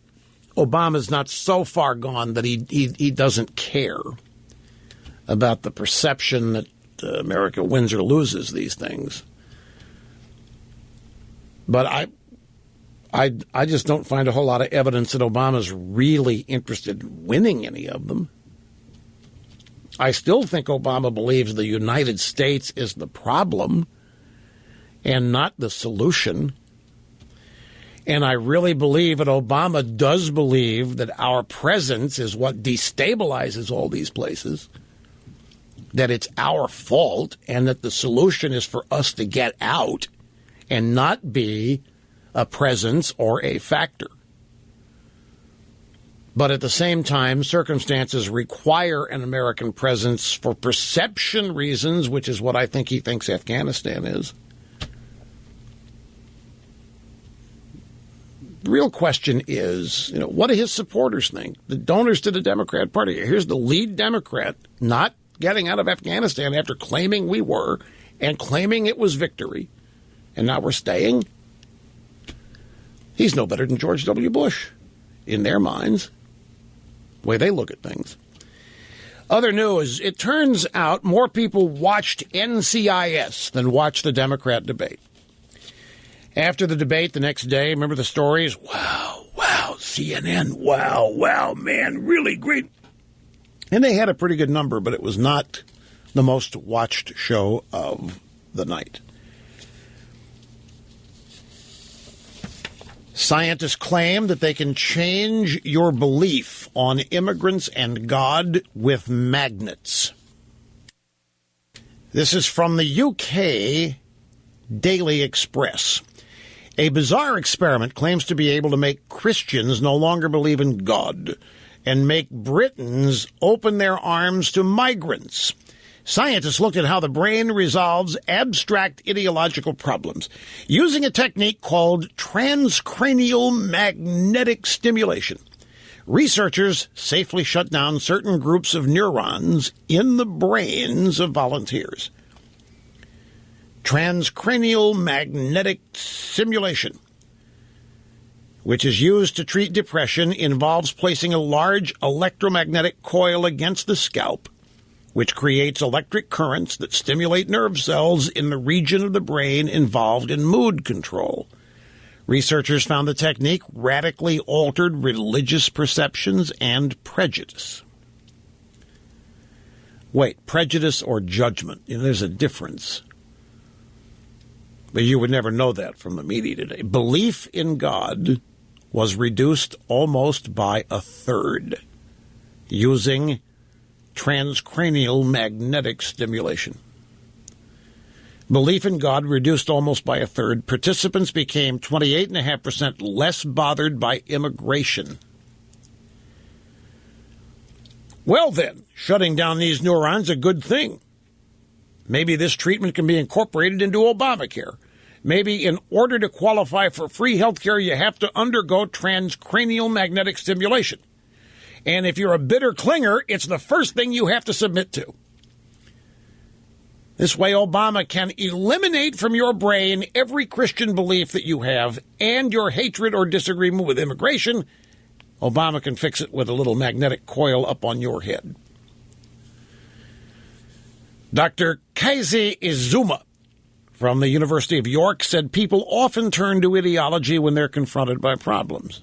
Obama's not so far gone that he doesn't care about the perception that America wins or loses these things. But I just don't find a whole lot of evidence that Obama's really interested in winning any of them. I still think Obama believes the United States is the problem and not the solution. And I really believe that Obama does believe that our presence is what destabilizes all these places, that it's our fault, and that the solution is for us to get out and not be a presence or a factor. But at the same time, circumstances require an American presence for perception reasons, which is what I think he thinks Afghanistan is. The real question is, what do his supporters think? The donors to the Democrat Party. Here's the lead Democrat not getting out of Afghanistan after claiming we were and claiming it was victory. And now we're staying. He's no better than George W. Bush in their minds, the way they look at things. Other news, it turns out more people watched NCIS than watched the Democrat debate. After the debate the next day, remember the stories? Wow, CNN, wow, man, really great. And they had a pretty good number, but it was not the most watched show of the night. Scientists claim that they can change your belief on immigrants and God with magnets. This is from the UK Daily Express. A bizarre experiment claims to be able to make Christians no longer believe in God and make Britons open their arms to migrants. Scientists looked at how the brain resolves abstract ideological problems using a technique called transcranial magnetic stimulation. Researchers safely shut down certain groups of neurons in the brains of volunteers. Transcranial magnetic stimulation, which is used to treat depression, involves placing a large electromagnetic coil against the scalp, which creates electric currents that stimulate nerve cells in the region of the brain involved in mood control. Researchers found the technique radically altered religious perceptions and prejudice. Wait, prejudice or judgment? There's a difference. But you would never know that from the media today. Belief in God was reduced almost by a third using transcranial magnetic stimulation. Belief in God reduced almost by a third. Participants became 28.5% less bothered by immigration. Well then, shutting down these neurons is a good thing. Maybe this treatment can be incorporated into Obamacare. Maybe in order to qualify for free health care, you have to undergo transcranial magnetic stimulation. And if you're a bitter clinger, it's the first thing you have to submit to. This way, Obama can eliminate from your brain every Christian belief that you have and your hatred or disagreement with immigration. Obama can fix it with a little magnetic coil up on your head. Dr. Kazi Izuma from the University of York said people often turn to ideology when they're confronted by problems.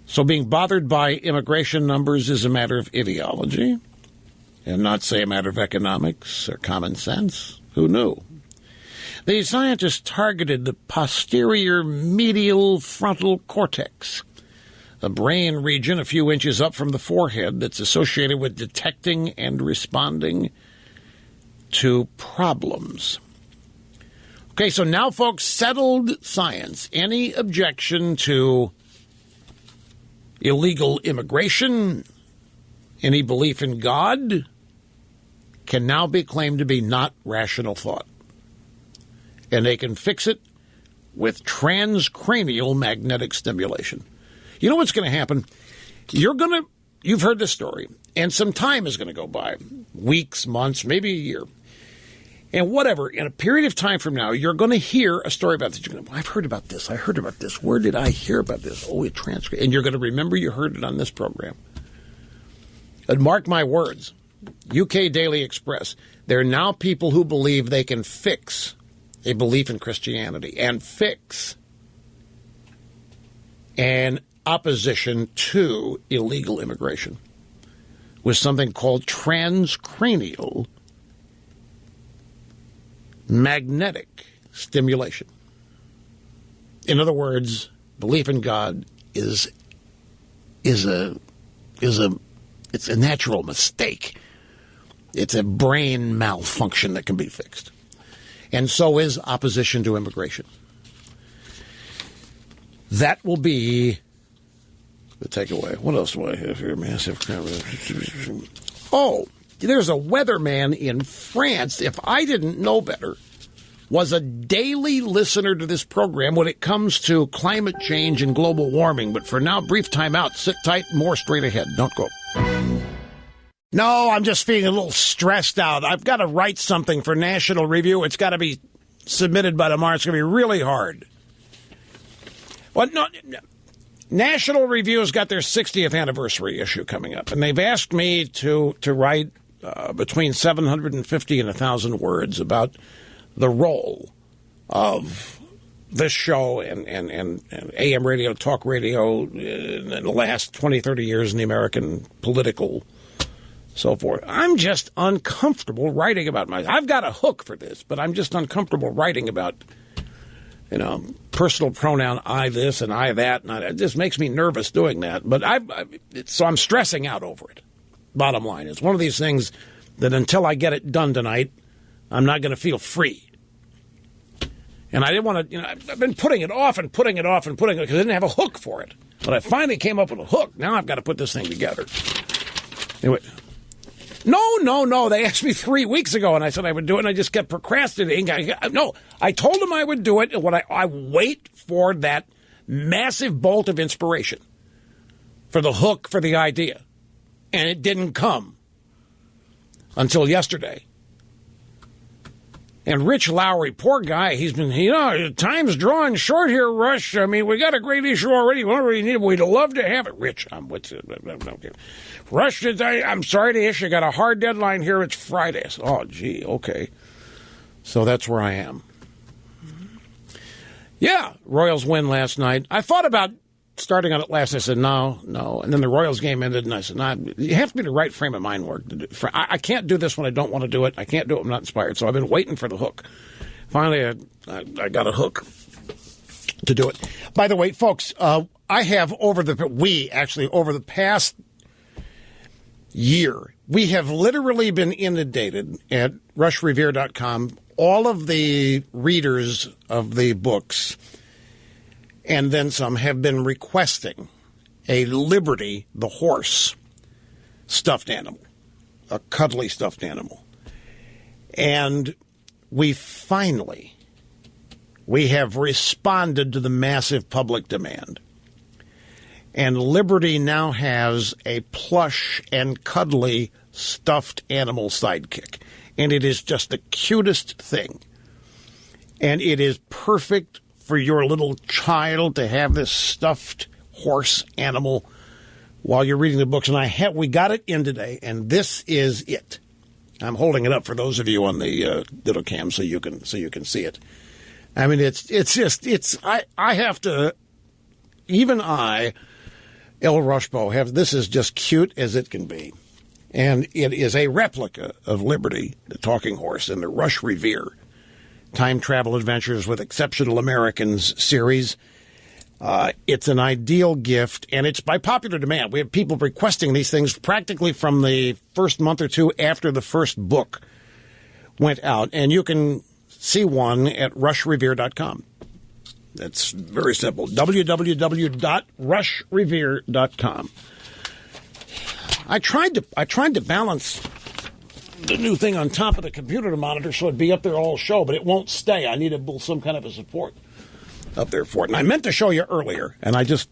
So being bothered by immigration numbers is a matter of ideology and not, say, a matter of economics or common sense. Who knew? The scientists targeted the posterior medial frontal cortex, a brain region a few inches up from the forehead that's associated with detecting and responding to problems. Okay, so now, folks, settled science. Any objection to illegal immigration, any belief in God, can now be claimed to be not rational thought. And they can fix it with transcranial magnetic stimulation. You know what's going to happen? You've heard this story, and some time is going to go by, weeks, months, maybe a year. And whatever, in a period of time from now, you're going to hear a story about this. You're going to, I've heard about this. I heard about this. Where did I hear about this? Oh, a transcript. And you're going to remember you heard it on this program. And mark my words, UK Daily Express, there are now people who believe they can fix a belief in Christianity and fix an opposition to illegal immigration with something called transcranial magnetic stimulation. In other words, belief in God it's a natural mistake. It's a brain malfunction that can be fixed. And so is opposition to immigration. That will be the takeaway. What else do I have here? Massive. Oh, there's a weatherman in France, if I didn't know better, was a daily listener to this program when it comes to climate change and global warming. But for now, brief time out. Sit tight, more straight ahead. Don't go. No, I'm just feeling a little stressed out. I've got to write something for National Review. It's got to be submitted by tomorrow. It's going to be really hard. Well, no, National Review has got their 60th anniversary issue coming up, and they've asked me to write between 750 and 1,000 words about the role of this show and AM radio, talk radio in the last 20, 30 years in the American political so forth. I'm just uncomfortable writing about I've got a hook for this, but I'm just uncomfortable writing about, personal pronoun I this and I that. And it just makes me nervous doing that. But so I'm stressing out over it. Bottom line, it's one of these things that until I get it done tonight, I'm not going to feel free. And I didn't want to, I've been putting it off and putting it off and putting it because I didn't have a hook for it. But I finally came up with a hook. Now I've got to put this thing together. Anyway, no. They asked me 3 weeks ago, and I said I would do it, and I just kept procrastinating. I told them I would do it, and when I wait for that massive bolt of inspiration, for the hook for the idea. And it didn't come until yesterday. And Rich Lowry, poor guy, he's been, time's drawing short here, Rush. I mean, we got a great issue already. We'd love to have it. Rich, I'm with you. Rush, I'm sorry to issue. Got a hard deadline here. It's Friday. Oh, gee, okay. So that's where I am. Yeah, Royals win last night. I thought about starting on it last. I said, no. And then the Royals game ended, and I said, no, you have to be the right frame of mind work to do. I can't do this when I don't want to do it. I can't do it when I'm not inspired. So I've been waiting for the hook. Finally, I got a hook to do it. By the way, folks, I have over the past year, we have literally been inundated at rushrevere.com, all of the readers of the books and then some have been requesting a Liberty the horse stuffed animal, a cuddly stuffed animal. And we have responded to the massive public demand. And Liberty now has a plush and cuddly stuffed animal sidekick. And it is just the cutest thing. And it is perfect for your little child to have this stuffed horse animal while you're reading the books. And we got it in today, and this is it. I'm holding it up for those of you on the diddle cam so you can see it. I mean, I have to, even I, El Rushbo, this is just cute as it can be. And it is a replica of Liberty, the talking horse, in the Rush Revere Time Travel Adventures with Exceptional Americans series. It's an ideal gift, and it's by popular demand. We have people requesting these things practically from the first month or two after the first book went out. And you can see one at rushrevere.com. That's very simple. www.rushrevere.com. I tried to balance the new thing on top of the computer monitor so it'd be up there all show, but it won't stay. I need some kind of a support up there for it. And I meant to show you earlier, and I just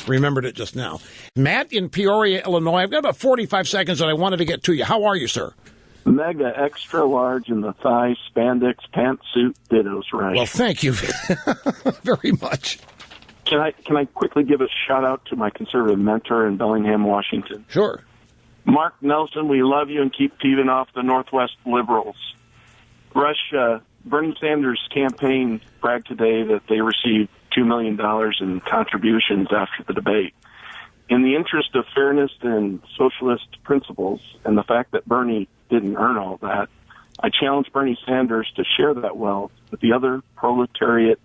remembered it just now. Matt in Peoria, Illinois. I've got about 45 seconds that I wanted to get to you. How are you, sir? Mega extra large in the thigh spandex pantsuit dittos, right? Well, thank you very much. Can I quickly give a shout out to my conservative mentor in Bellingham, Washington? Sure. Mark Nelson, we love you and keep thieving off the Northwest liberals. Rush, Bernie Sanders' campaign bragged today that they received $2 million in contributions after the debate. In the interest of fairness and socialist principles and the fact that Bernie didn't earn all that, I challenge Bernie Sanders to share that wealth with the other proletariat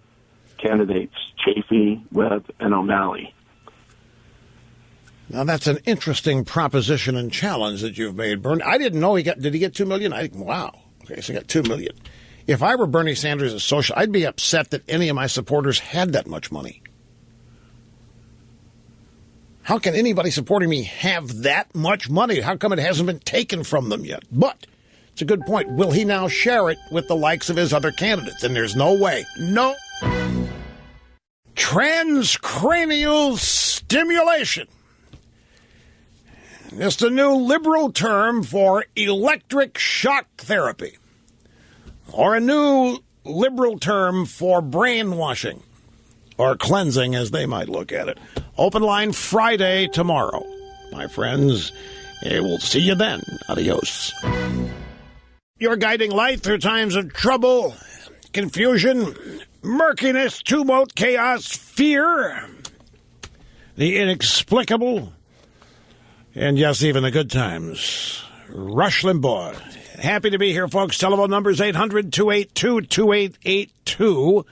candidates, Chafee, Webb, and O'Malley. Now, that's an interesting proposition and challenge that you've made, Bernie. I didn't know did he get $2 million? Wow. Okay, so he got $2 million. If I were Bernie Sanders as social, I'd be upset that any of my supporters had that much money. How can anybody supporting me have that much money? How come it hasn't been taken from them yet? But it's a good point. Will he now share it with the likes of his other candidates? And there's no way. No. Transcranial stimulation. It's the new liberal term for electric shock therapy, or a new liberal term for brainwashing, or cleansing, as they might look at it. Open line Friday tomorrow. My friends, we'll see you then. Adios. Your guiding light through times of trouble, confusion, murkiness, tumult, chaos, fear, the inexplicable, and yes, even the good times. Rush Limbaugh. Happy to be here, folks. Telephone number is 800-282-2882.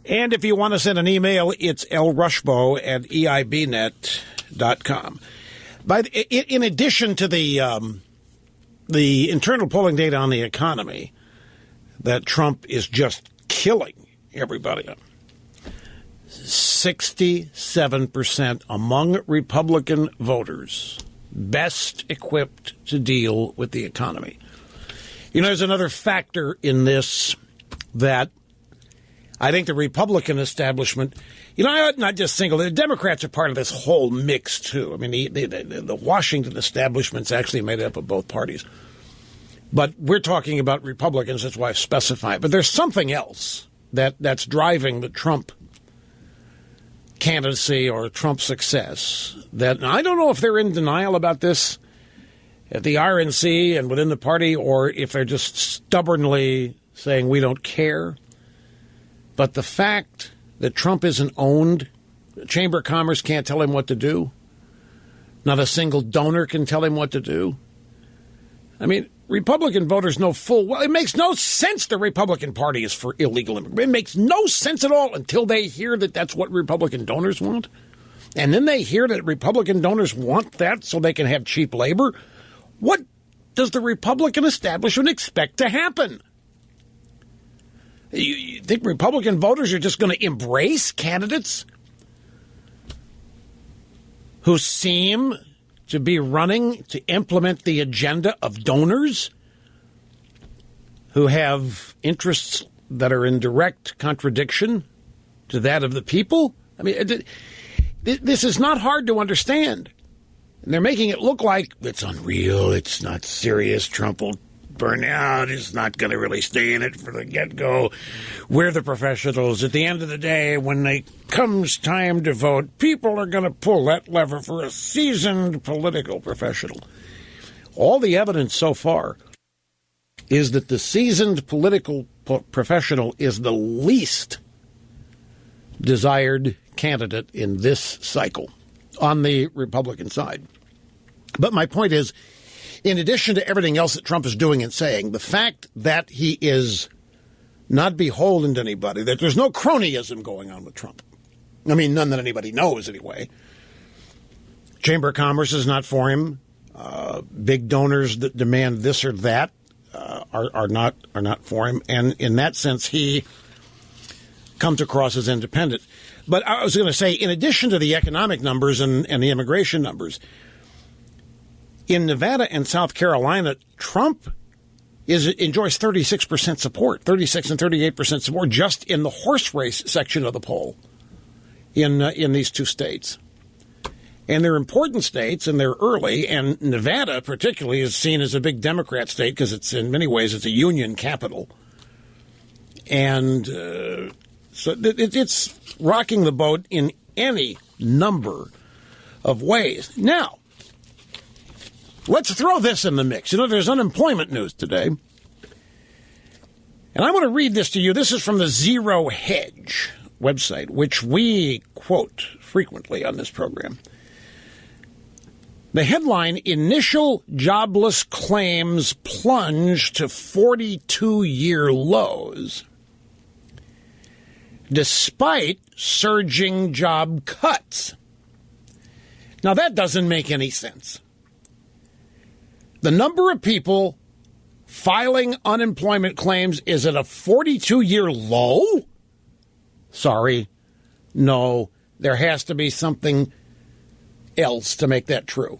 And if you want to send an email, it's lrushbo@eibnet.com. In addition to the internal polling data on the economy that Trump is just killing everybody on, 67% among Republican voters best equipped to deal with the economy. You know, there's another factor in this that I think the Republican establishment, you know, I ought not just single, the Democrats are part of this whole mix, too. I mean, the Washington establishment's actually made up of both parties. But we're talking about Republicans, that's why I've specified. But there's something else that's driving the Trump candidacy or Trump success that I don't know if they're in denial about this at the RNC and within the party, or if they're just stubbornly saying we don't care. But the fact that Trump isn't owned, the Chamber of Commerce can't tell him what to do. Not a single donor can tell him what to do. I mean, Republican voters know full well. It makes no sense the Republican Party is for illegal immigrants. It makes no sense at all until they hear that that's what Republican donors want. And then they hear that Republican donors want that so they can have cheap labor. What does the Republican establishment expect to happen? You think Republican voters are just going to embrace candidates who seem to be running to implement the agenda of donors who have interests that are in direct contradiction to that of the people? I mean, this is not hard to understand. And they're making it look like it's unreal, it's not serious, Trump will burn out, he's not going to really stay in it for the get-go. We're the professionals. At the end of the day, when it comes time to vote, people are going to pull that lever for a seasoned political professional. All the evidence so far is that the seasoned political professional is the least desired candidate in this cycle on the Republican side. But my point is, in addition to everything else that Trump is doing and saying, the fact that he is not beholden to anybody, that there's no cronyism going on with Trump. I mean, none that anybody knows anyway. Chamber of Commerce is not for him. Big donors that demand this or that are not for him. And in that sense, he comes across as independent. But I was going to say, in addition to the economic numbers and the immigration numbers, in Nevada and South Carolina, Trump enjoys 36% support, 36 and 38% support just in the horse race section of the poll in these two states. And they're important states, and they're early, and Nevada particularly is seen as a big Democrat state because it's, in many ways, it's a union capital. And so it's rocking the boat in any number of ways. Now, let's throw this in the mix. You know, there's unemployment news today. And I want to read this to you. This is from the Zero Hedge website, which we quote frequently on this program. The headline, Initial Jobless Claims Plunge to 42-year lows despite surging job cuts. Now, that doesn't make any sense. The number of people filing unemployment claims is at a 42-year low? Sorry. No, there has to be something else to make that true.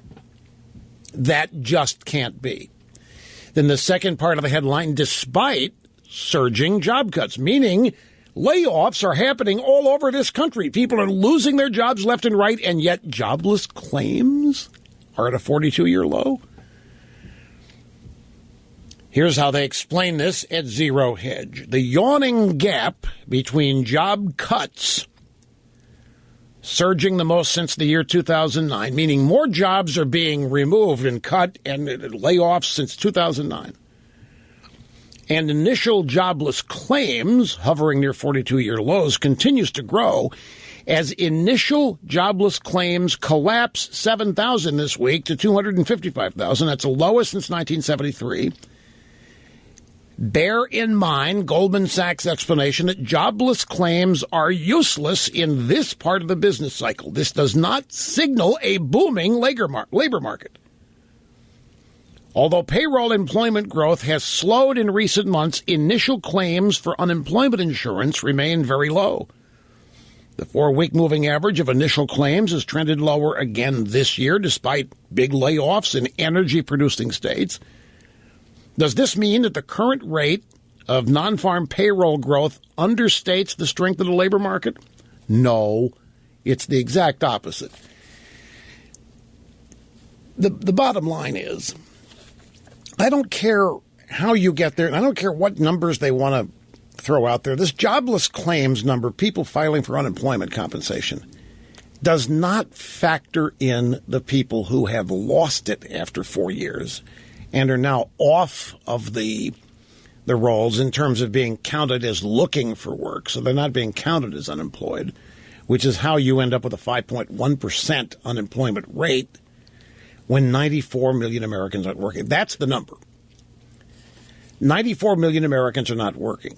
That just can't be. Then the second part of the headline, despite surging job cuts, meaning layoffs are happening all over this country. People are losing their jobs left and right, and yet jobless claims are at a 42-year low. Here's how they explain this at Zero Hedge. The yawning gap between job cuts surging the most since the year 2009, meaning more jobs are being removed and cut and layoffs since 2009. And initial jobless claims, hovering near 42-year lows, continues to grow as initial jobless claims collapse 7,000 this week to 255,000. That's the lowest since 1973. Bear in mind Goldman Sachs' explanation that jobless claims are useless in this part of the business cycle. This does not signal a booming labor market. Although payroll employment growth has slowed in recent months, initial claims for unemployment insurance remain very low. The 4-week moving average of initial claims has trended lower again this year, despite big layoffs in energy-producing states. Does this mean that the current rate of non-farm payroll growth understates the strength of the labor market? No, it's the exact opposite. The bottom line is, I don't care how you get there, and I don't care what numbers they want to throw out there. This jobless claims number, people filing for unemployment compensation, does not factor in the people who have lost it after 4 years and are now off of the rolls in terms of being counted as looking for work. So they're not being counted as unemployed, which is how you end up with a 5.1% unemployment rate when 94 million Americans aren't working. That's the number. 94 million Americans are not working.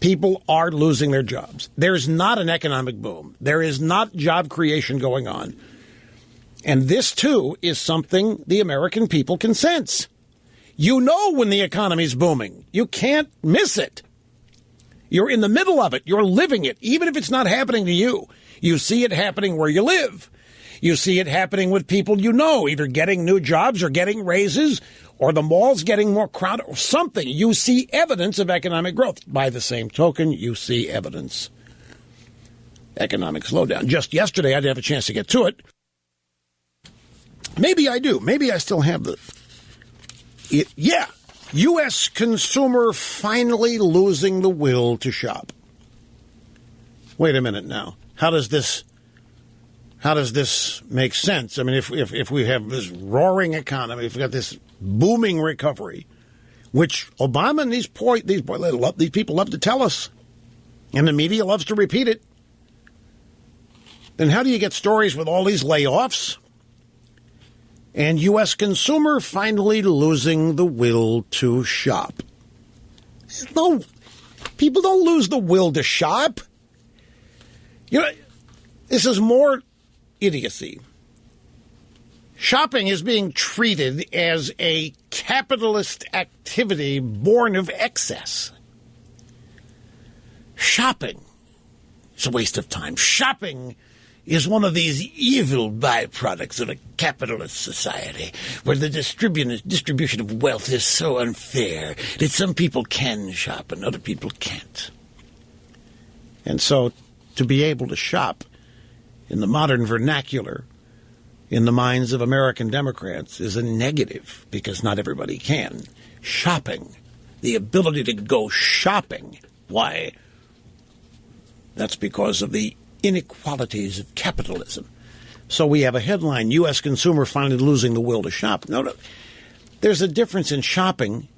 People are losing their jobs. There's not an economic boom. There is not job creation going on. And this, too, is something the American people can sense. You know when the economy's booming. You can't miss it. You're in the middle of it. You're living it, even if it's not happening to you. You see it happening where you live. You see it happening with people you know, either getting new jobs or getting raises, or the mall's getting more crowded, or something. You see evidence of economic growth. By the same token, you see evidence economic slowdown. Just yesterday, I didn't have a chance to get to it. Maybe I do. Maybe I still have U.S. consumer finally losing the will to shop. Wait a minute now. How does this make sense? I mean, if we have this roaring economy, if we've got this booming recovery, which Obama and these people love to tell us, and the media loves to repeat it, then how do you get stories with all these layoffs and U.S. consumer finally losing the will to shop? No, people don't lose the will to shop. You know, this is more idiocy. Shopping is being treated as a capitalist activity born of excess. Shopping is a waste of time. Shopping is one of these evil byproducts of a capitalist society where the distribution of wealth is so unfair that some people can shop and other people can't. And so to be able to shop in the modern vernacular, in the minds of American Democrats, is a negative because not everybody can. Shopping, the ability to go shopping. Why? That's because of the inequalities of capitalism. So we have a headline, U.S. consumer finally losing the will to shop. No, there's a difference in shopping.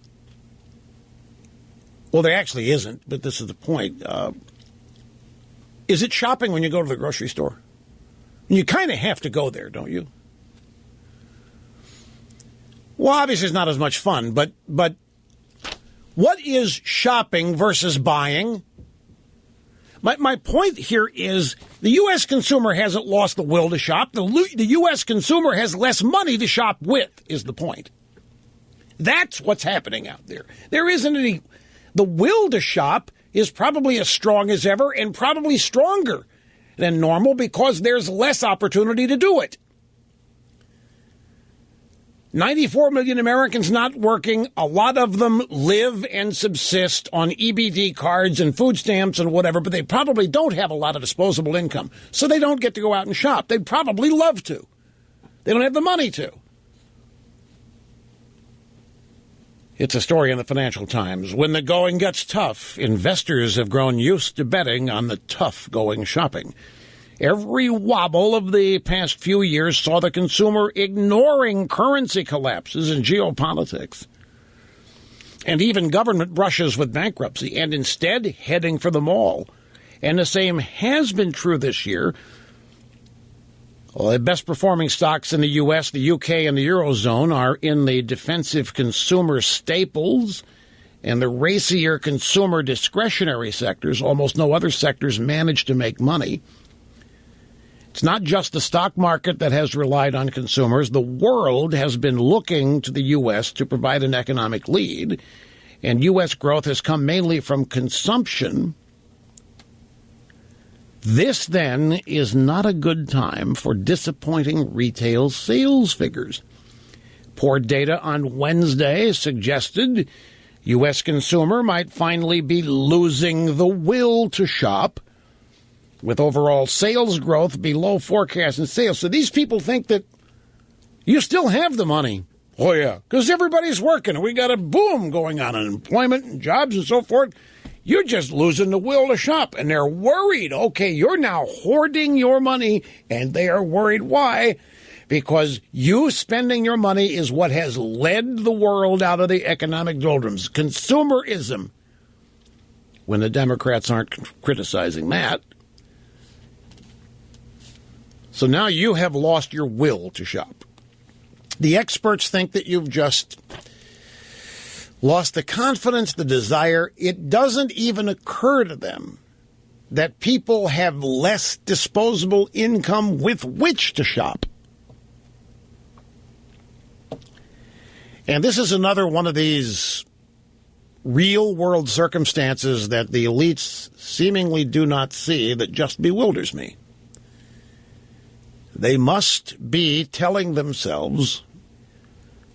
Well, there actually isn't, but this is the point. Is it shopping when you go to the grocery store? You kind of have to go there, don't you? Well, obviously it's not as much fun, but what is shopping versus buying? My point here is the U.S. consumer hasn't lost the will to shop. The U.S. consumer has less money to shop with, is the point. That's what's happening out there. There isn't any... The will to shop is probably as strong as ever and probably stronger than normal because there's less opportunity to do it. 94 million Americans not working. A lot of them live and subsist on EBT cards and food stamps and whatever, but they probably don't have a lot of disposable income, so they don't get to go out and shop. They'd probably love to. They don't have the money to. It's a story in the Financial Times. When the going gets tough, investors have grown used to betting on the tough going shopping. Every wobble of the past few years saw the consumer ignoring currency collapses and geopolitics, and even government brushes with bankruptcy, and instead heading for the mall. And the same has been true this year. Well, the best performing stocks in the U.S., the U.K., and the Eurozone are in the defensive consumer staples and the racier consumer discretionary sectors. Almost no other sectors manage to make money. It's not just the stock market that has relied on consumers. The world has been looking to the U.S. to provide an economic lead, and U.S. growth has come mainly from consumption. This, then, is not a good time for disappointing retail sales figures. Poor data on Wednesday suggested U.S. consumer might finally be losing the will to shop, with overall sales growth below forecast in sales. So these people think that you still have the money. Oh, yeah, because everybody's working. We got a boom going on in employment and jobs and so forth. You're just losing the will to shop, and they're worried. Okay, you're now hoarding your money, and they are worried. Why? Because you spending your money is what has led the world out of the economic doldrums. Consumerism. When the Democrats aren't criticizing that. So now you have lost your will to shop. The experts think that you've just lost the confidence, the desire. It doesn't even occur to them that people have less disposable income with which to shop. And this is another one of these real-world circumstances that the elites seemingly do not see that just bewilders me. They must be telling themselves,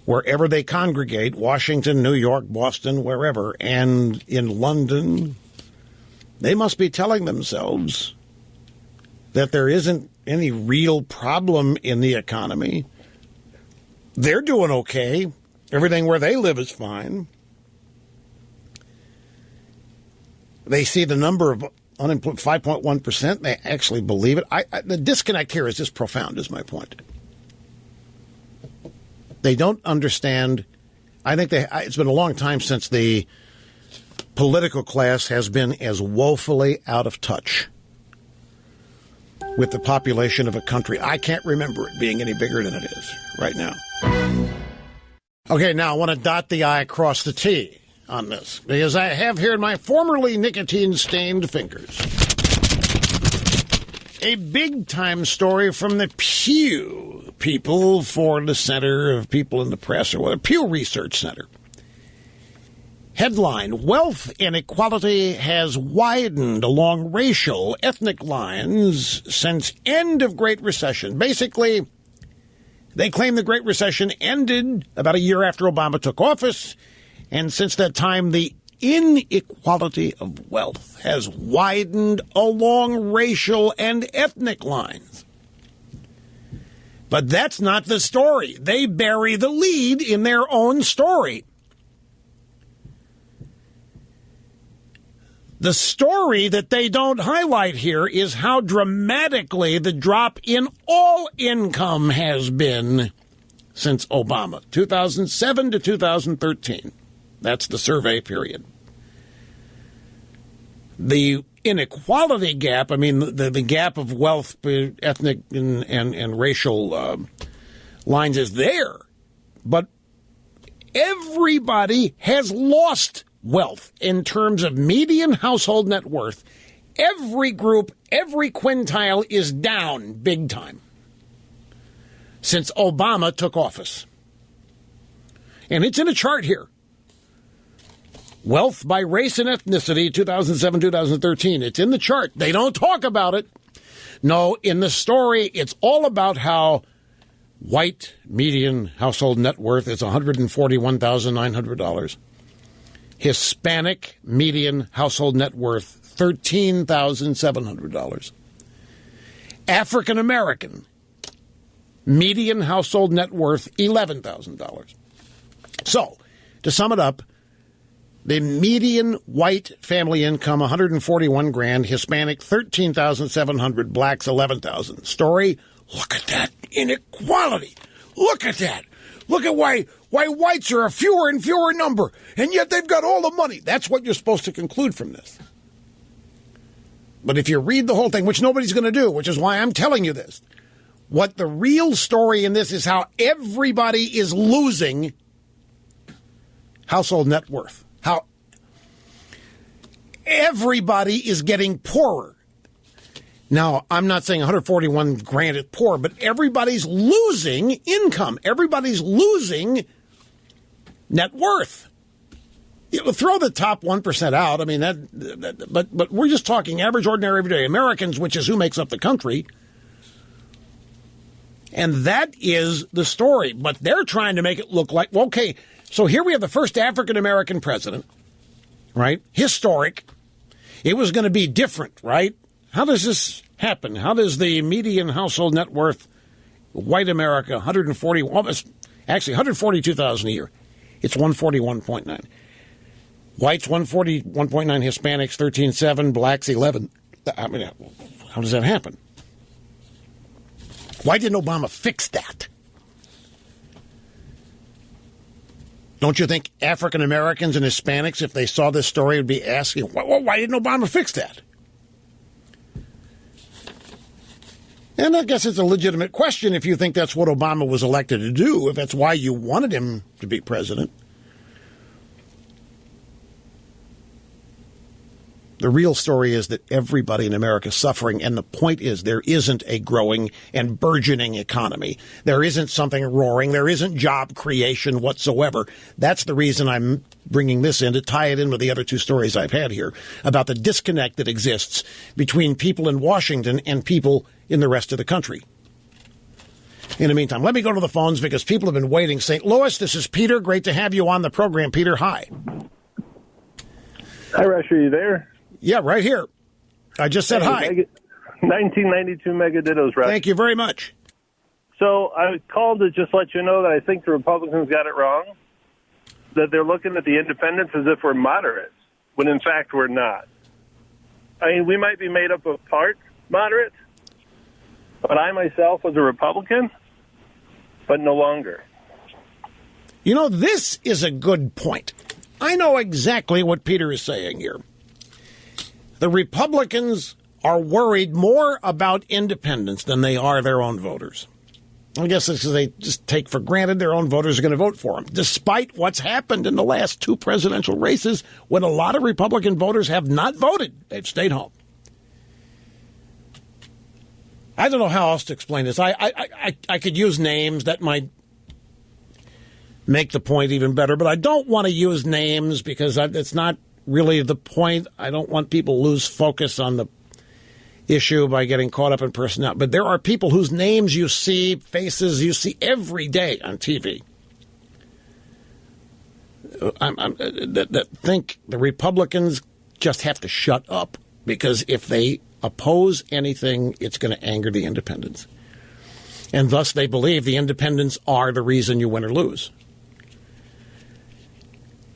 wherever they congregate, Washington, New York, Boston, wherever, and in London, they must be telling themselves that there isn't any real problem in the economy. They're doing okay. Everything where they live is fine. They see the number of unemployed, 5.1%. They actually believe it. The disconnect here is just profound, is my point. They don't understand. I think it's been a long time since the political class has been as woefully out of touch with the population of a country. I can't remember it being any bigger than it is right now. Okay, now I want to dot the I, cross the T on this, because I have here in my formerly nicotine-stained fingers a big-time story from the Pew people for the Center of People in the Press, or what, Pew Research Center. Headline, wealth inequality has widened along racial, ethnic lines since end of Great Recession. Basically, they claim the Great Recession ended about a year after Obama took office, and since that time, the inequality of wealth has widened along racial and ethnic lines. But that's not the story. They bury the lead in their own story. The story that they don't highlight here is how dramatically the drop in all income has been since Obama, 2007 to 2013. That's the survey period. The inequality gap, I mean, the gap of wealth, ethnic and racial lines is there. But everybody has lost wealth in terms of median household net worth. Every group, every quintile is down big time since Obama took office. And it's in a chart here. Wealth by race and ethnicity, 2007-2013. It's in the chart. They don't talk about it. No, in the story, it's all about how white median household net worth is $141,900. Hispanic median household net worth, $13,700. African American median household net worth, $11,000. So, to sum it up, the median white family income, $141,000, Hispanic, $13,700, blacks, $11,000. Story, look at that inequality. Look at that. Look at why whites are a fewer and fewer number, and yet they've got all the money. That's what you're supposed to conclude from this. But if you read the whole thing, which nobody's going to do, which is why I'm telling you this, what the real story in this is how everybody is losing household net worth. How everybody is getting poorer. Now, I'm not saying $141,000 is poor, but everybody's losing income. Everybody's losing net worth. Throw the top 1% out. I mean, but we're just talking average, ordinary, everyday Americans, which is who makes up the country. And that is the story. But they're trying to make it look like, well, okay, so here we have the first African-American president, right? Historic. It was going to be different, right? How does this happen? How does the median household net worth, white America, $142,000 a year. It's 141.9. Whites 141.9, Hispanics 13.7, blacks 11. I mean, how does that happen? Why didn't Obama fix that? Don't you think African Americans and Hispanics, if they saw this story, would be asking, why didn't Obama fix that? And I guess it's a legitimate question if you think that's what Obama was elected to do, if that's why you wanted him to be president. The real story is that everybody in America is suffering, and the point is there isn't a growing and burgeoning economy. There isn't something roaring. There isn't job creation whatsoever. That's the reason I'm bringing this in, to tie it in with the other two stories I've had here about the disconnect that exists between people in Washington and people in the rest of the country. In the meantime, let me go to the phones because people have been waiting. St. Louis, this is Peter. Great to have you on the program, Peter. Hi. Hi, Rush. Are you there? Yeah, right here. I just said hi. 1992 Mega Dittos, Rush. Thank you very much. So I called to just let you know that I think the Republicans got it wrong, that they're looking at the independents as if we're moderates, when in fact we're not. I mean, we might be made up of part moderates, but I myself was a Republican, but no longer. You know, this is a good point. I know exactly what Peter is saying here. The Republicans are worried more about independents than they are their own voters. I guess it's because they just take for granted their own voters are going to vote for them, despite what's happened in the last two presidential races when a lot of Republican voters have not voted. They've stayed home. I don't know how else to explain this. I could use names that might make the point even better, but I don't want to use names because it's not really the point. I don't want people to lose focus on the issue by getting caught up in personnel. But there are people whose names you see, faces you see every day on TV, that think the Republicans just have to shut up, because if they oppose anything, it's going to anger the independents. And thus they believe the independents are the reason you win or lose.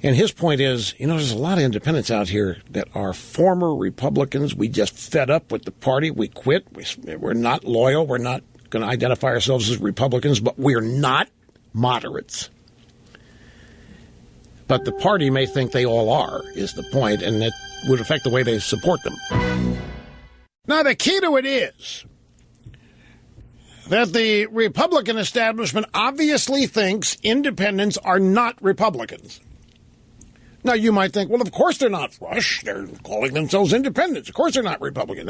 And his point is, there's a lot of independents out here that are former Republicans. We just fed up with the party. We quit. We're not loyal. We're not going to identify ourselves as Republicans, but we're not moderates. But the party may think they all are, is the point, and it would affect the way they support them. Now, the key to it is that the Republican establishment obviously thinks independents are not Republicans. Now, you might think, well, of course they're not, Rush. They're calling themselves independents. Of course they're not Republican.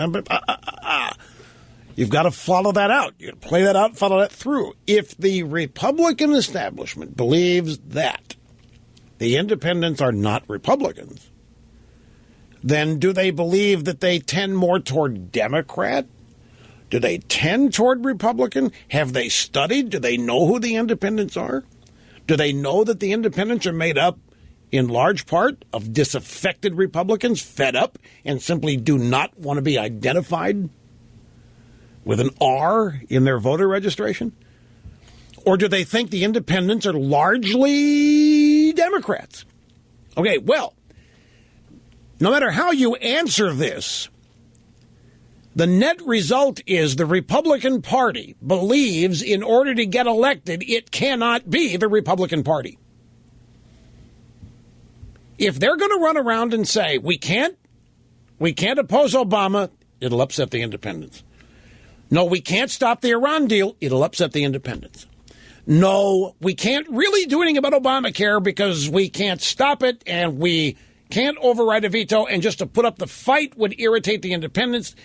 You've got to follow that out. You got to play that out, follow that through. If the Republican establishment believes that the independents are not Republicans, then do they believe that they tend more toward Democrat? Do they tend toward Republican? Have they studied? Do they know who the independents are? Do they know that the independents are made up in large part of disaffected Republicans, fed up and simply do not want to be identified with an R in their voter registration? Or do they think the independents are largely Democrats? Okay, well, no matter how you answer this, the net result is the Republican Party believes in order to get elected, it cannot be the Republican Party. If they're going to run around and say, we can't oppose Obama, it'll upset the independents. No, we can't stop the Iran deal, it'll upset the independents. No, we can't really do anything about Obamacare because we can't stop it and we can't override a veto, and just to put up the fight would irritate the independents.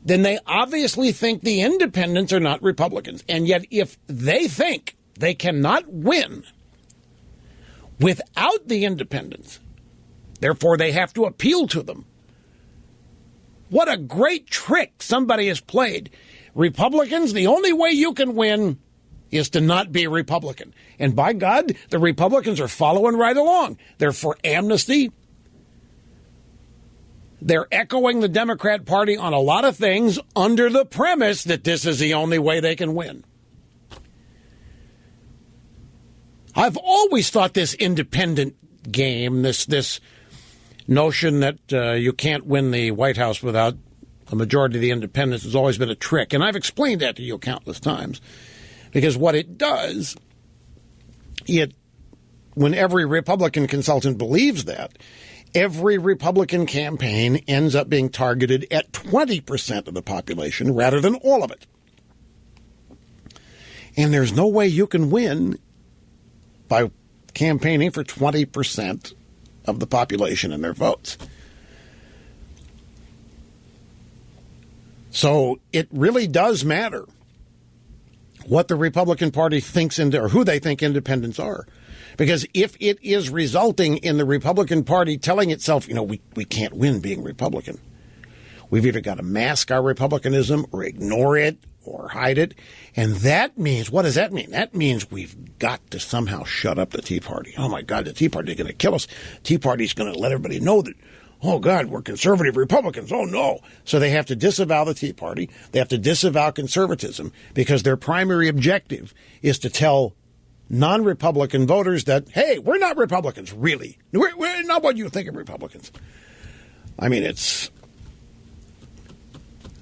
Then they obviously think the independents are not Republicans. And yet if they think they cannot win without the independents, therefore they have to appeal to them. What a great trick somebody has played. Republicans, the only way you can win is to not be Republican. And by God, the Republicans are following right along. They're for amnesty. They're echoing the Democrat Party on a lot of things under the premise that this is the only way they can win. I've always thought this independent game, this notion that you can't win the White House without a majority of the independents, has always been a trick. And I've explained that to you countless times. Because what it does, when every Republican consultant believes that, every Republican campaign ends up being targeted at 20% of the population rather than all of it. And there's no way you can win by campaigning for 20% of the population and their votes. So it really does matter what the Republican Party thinks or who they think independents are. Because if it is resulting in the Republican Party telling itself, we can't win being Republican. We've either got to mask our republicanism or ignore it or hide it. And that means, what does that mean? That means we've got to somehow shut up the Tea Party. Oh, my God, the Tea Party is going to kill us. Tea Party is going to let everybody know that, oh, God, we're conservative Republicans. Oh, no. So they have to disavow the Tea Party. They have to disavow conservatism because their primary objective is to tell non-Republican voters that, hey, we're not Republicans, really. We're not what you think of Republicans. I mean, this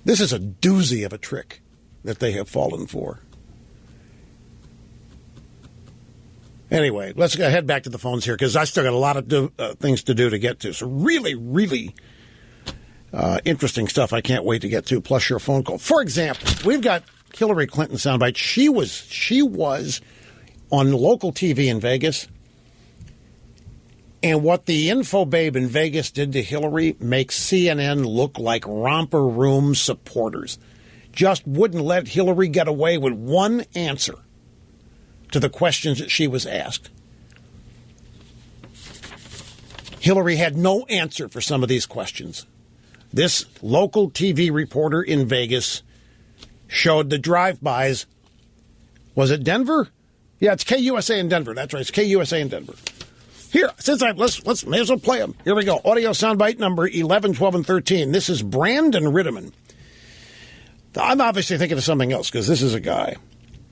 is a doozy of a trick that they have fallen for. Anyway, let's head back to the phones here because I still got a lot of things to do to get to. So really, really interesting stuff I can't wait to get to, plus your phone call. For example, we've got Hillary Clinton soundbite. She was on local TV in Vegas, and what the info babe in Vegas did to Hillary makes CNN look like romper room supporters. Just wouldn't let Hillary get away with one answer to the questions that she was asked. Hillary had no answer for some of these questions. This local TV reporter in Vegas showed the drive-bys. Was it Denver? Yeah, it's KUSA in Denver. That's right. It's KUSA in Denver. Here, let's may as well play them. Here we go. Audio soundbite number 11, 12, and 13. This is Brandon Rittiman. I'm obviously thinking of something else because this is a guy.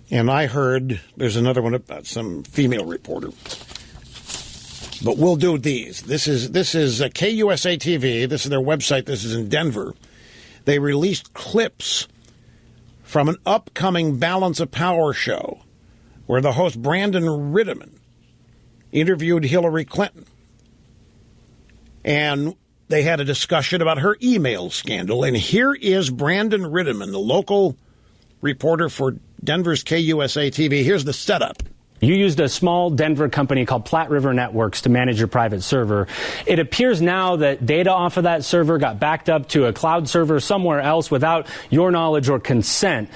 And I heard there's another one about some female reporter. But we'll do these. This is KUSA TV. This is their website. This is in Denver. They released clips from an upcoming Balance of Power show where the host Brandon Rittiman interviewed Hillary Clinton. And they had a discussion about her email scandal. And here is Brandon Rittiman, the local reporter for Denver's KUSA TV. Here's the setup. You used a small Denver company called Platte River Networks to manage your private server. It appears now that data off of that server got backed up to a cloud server somewhere else without your knowledge or consent.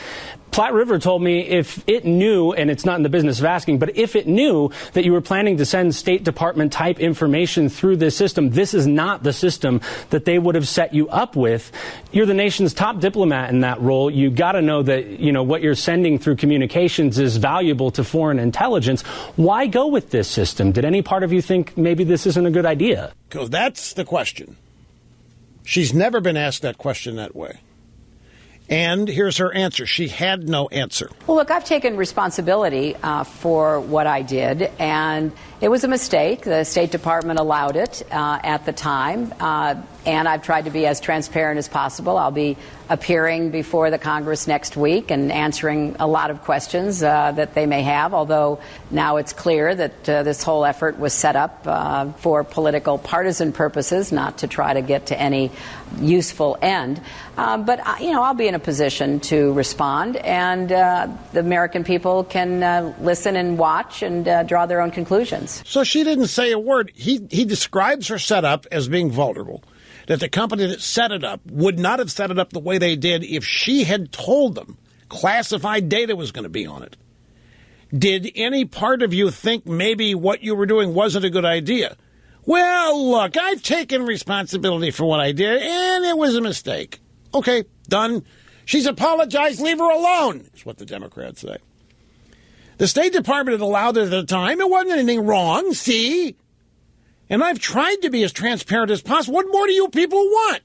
Platte River told me if it knew, and it's not in the business of asking, but if it knew that you were planning to send State Department type information through this system, this is not the system that they would have set you up with. You're the nation's top diplomat in that role. You got to know that, what you're sending through communications is valuable to foreign intelligence. Why go with this system? Did any part of you think maybe this isn't a good idea? Because that's the question. She's never been asked that question that way. And here's her answer. She had no answer. Well, look, I've taken responsibility for what I did, and it was a mistake. The State Department allowed it at the time, and I've tried to be as transparent as possible. I'll be appearing before the Congress next week and answering a lot of questions that they may have, although now it's clear that this whole effort was set up for political partisan purposes, not to try to get to any useful end. But I'll be in a position to respond, and the American people can listen and watch and draw their own conclusions. So she didn't say a word. He describes her setup as being vulnerable, that the company that set it up would not have set it up the way they did if she had told them classified data was going to be on it. Did any part of you think maybe what you were doing wasn't a good idea? Well, look, I've taken responsibility for what I did, and it was a mistake. Okay, done. She's apologized. Leave her alone, is what the Democrats say. The State Department had allowed it at the time. It wasn't anything wrong, see? And I've tried to be as transparent as possible. What more do you people want?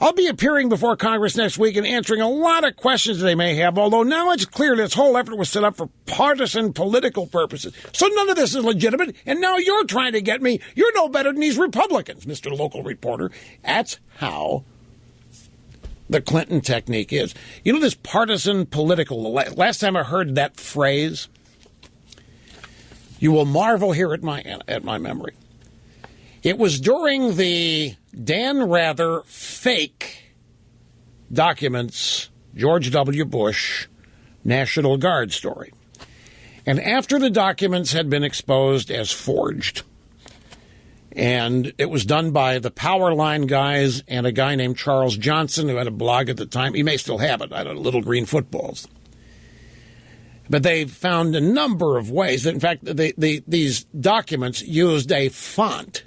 I'll be appearing before Congress next week and answering a lot of questions they may have, although now it's clear this whole effort was set up for partisan political purposes. So none of this is legitimate, and now you're trying to get me. You're no better than these Republicans, Mr. Local Reporter. That's how the Clinton technique is. You know, this partisan political, last time I heard that phrase, you will marvel here at my memory. It was during the Dan Rather fake documents, George W. Bush National Guard story. And after the documents had been exposed as forged, and it was done by the Powerline guys and a guy named Charles Johnson, who had a blog at the time. He may still have it, Little Green Footballs. But they found a number of ways that, in fact, these documents used a font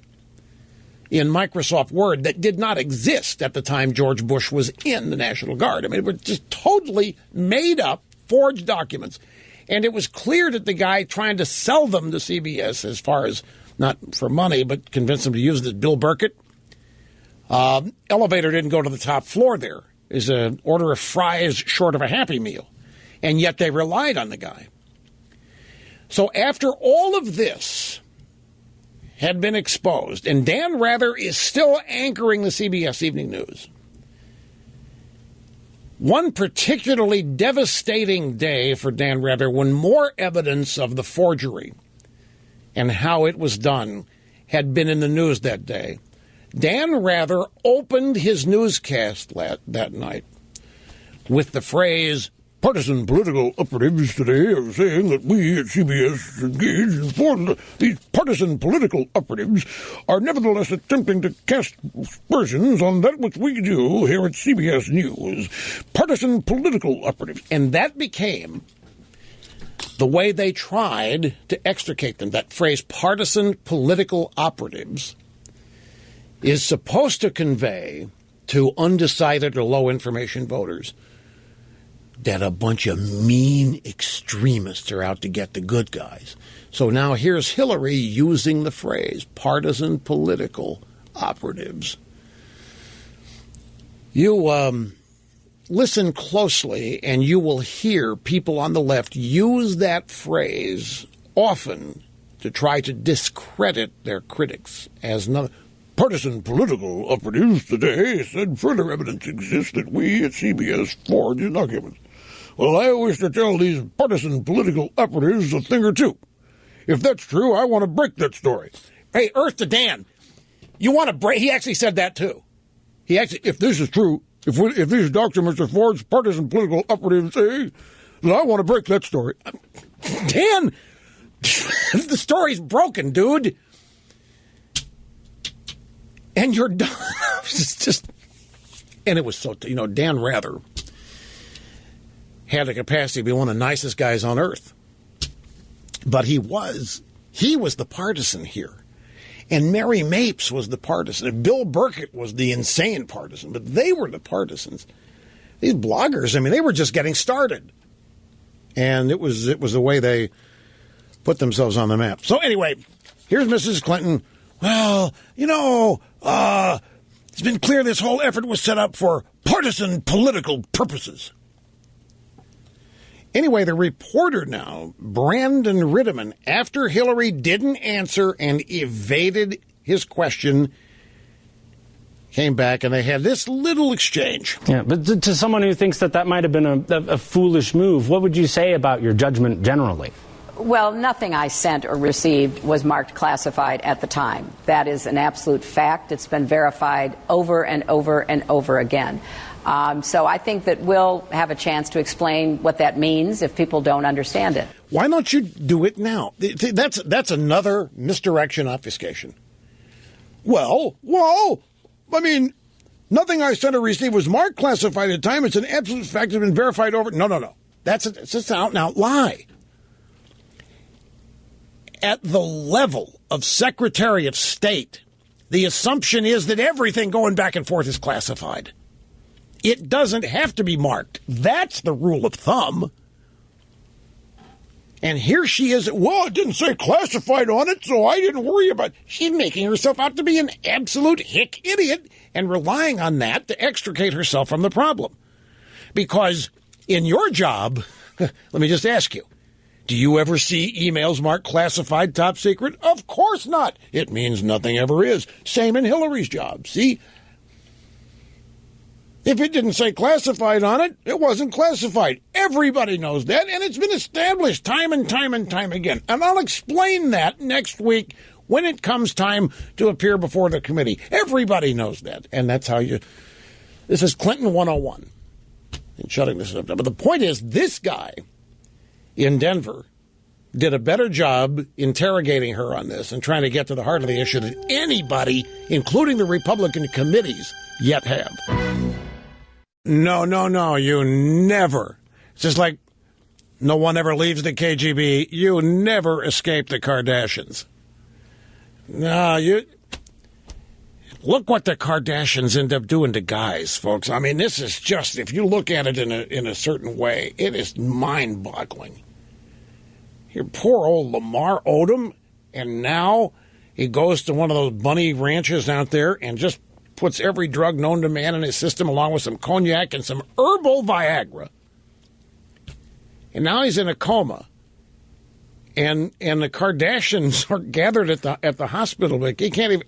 in Microsoft Word that did not exist at the time George Bush was in the National Guard. I mean, it was just totally made up, forged documents. And it was clear that the guy trying to sell them to CBS, as far as not for money, but convince them to use this, Bill Burkett, elevator didn't go to the top floor there. Is an order of fries short of a Happy Meal. And yet they relied on the guy. So after all of this had been exposed, and Dan Rather is still anchoring the CBS Evening News, one particularly devastating day for Dan Rather, when more evidence of the forgery and how it was done had been in the news that day, Dan Rather opened his newscast that night with the phrase, "Partisan political operatives today are saying that we at CBS engaged in important. These partisan political operatives are nevertheless attempting to cast aspersions on that which we do here at CBS News. Partisan political operatives." And that became the way they tried to extricate them. That phrase, partisan political operatives, is supposed to convey to undecided or low information voters that a bunch of mean extremists are out to get the good guys. So now here's Hillary using the phrase partisan political operatives. You listen closely and you will hear people on the left use that phrase often to try to discredit their critics as another. Partisan political operatives today said further evidence exists that we at CBS forged documents. Well, I wish to tell these partisan political operatives a thing or two. If that's true, I want to break that story. Hey, Earth to Dan, you want to break? He actually said that too. He actually, if this is true, if these documents are forged, partisan political operatives say, then I want to break that story. Dan, the story's broken, dude. And you're done. It's just, and it was so, Dan Rather had the capacity to be one of the nicest guys on earth. But he was the partisan here. And Mary Mapes was the partisan. And Bill Burkett was the insane partisan. But they were the partisans. These bloggers, they were just getting started. And it was the way they put themselves on the map. So anyway, here's Mrs. Clinton. Well, it's been clear this whole effort was set up for partisan political purposes. Anyway, the reporter now, Brandon Ritteman, after Hillary didn't answer and evaded his question, came back and they had this little exchange. Yeah, but to someone who thinks that might have been a foolish move, what would you say about your judgment generally? Well, nothing I sent or received was marked classified at the time. That is an absolute fact. It's been verified over and over and over again. So I think that we'll have a chance to explain what that means if people don't understand it. Why don't you do it now? That's another misdirection obfuscation. Well, nothing I sent or received was marked classified at the time. It's an absolute fact. It's been verified over. No. It's just an out-and-out lie. At the level of Secretary of State, the assumption is that everything going back and forth is classified. It doesn't have to be marked. That's the rule of thumb. And here she is. Well, it didn't say classified on it, so I didn't worry about it. She's making herself out to be an absolute hick idiot and relying on that to extricate herself from the problem. Because in your job, let me just ask you, do you ever see emails marked classified, top secret? Of course not. It means nothing ever is. Same in Hillary's job. See? If it didn't say classified on it, it wasn't classified. Everybody knows that, and it's been established time and time and time again. And I'll explain that next week when it comes time to appear before the committee. Everybody knows that, and that's how you... This is Clinton 101 in shutting this up. But the point is, this guy in Denver did a better job interrogating her on this and trying to get to the heart of the issue than anybody, including the Republican committees, yet have. No, you never. It's just like no one ever leaves the KGB. You never escape the Kardashians. No, look what the Kardashians end up doing to guys, folks. This is just, if you look at it in a certain way, it is mind-boggling. Your poor old Lamar Odom, and now he goes to one of those bunny ranches out there and just puts every drug known to man in his system along with some cognac and some herbal Viagra. And now he's in a coma. And the Kardashians are gathered at the hospital, but he can't even...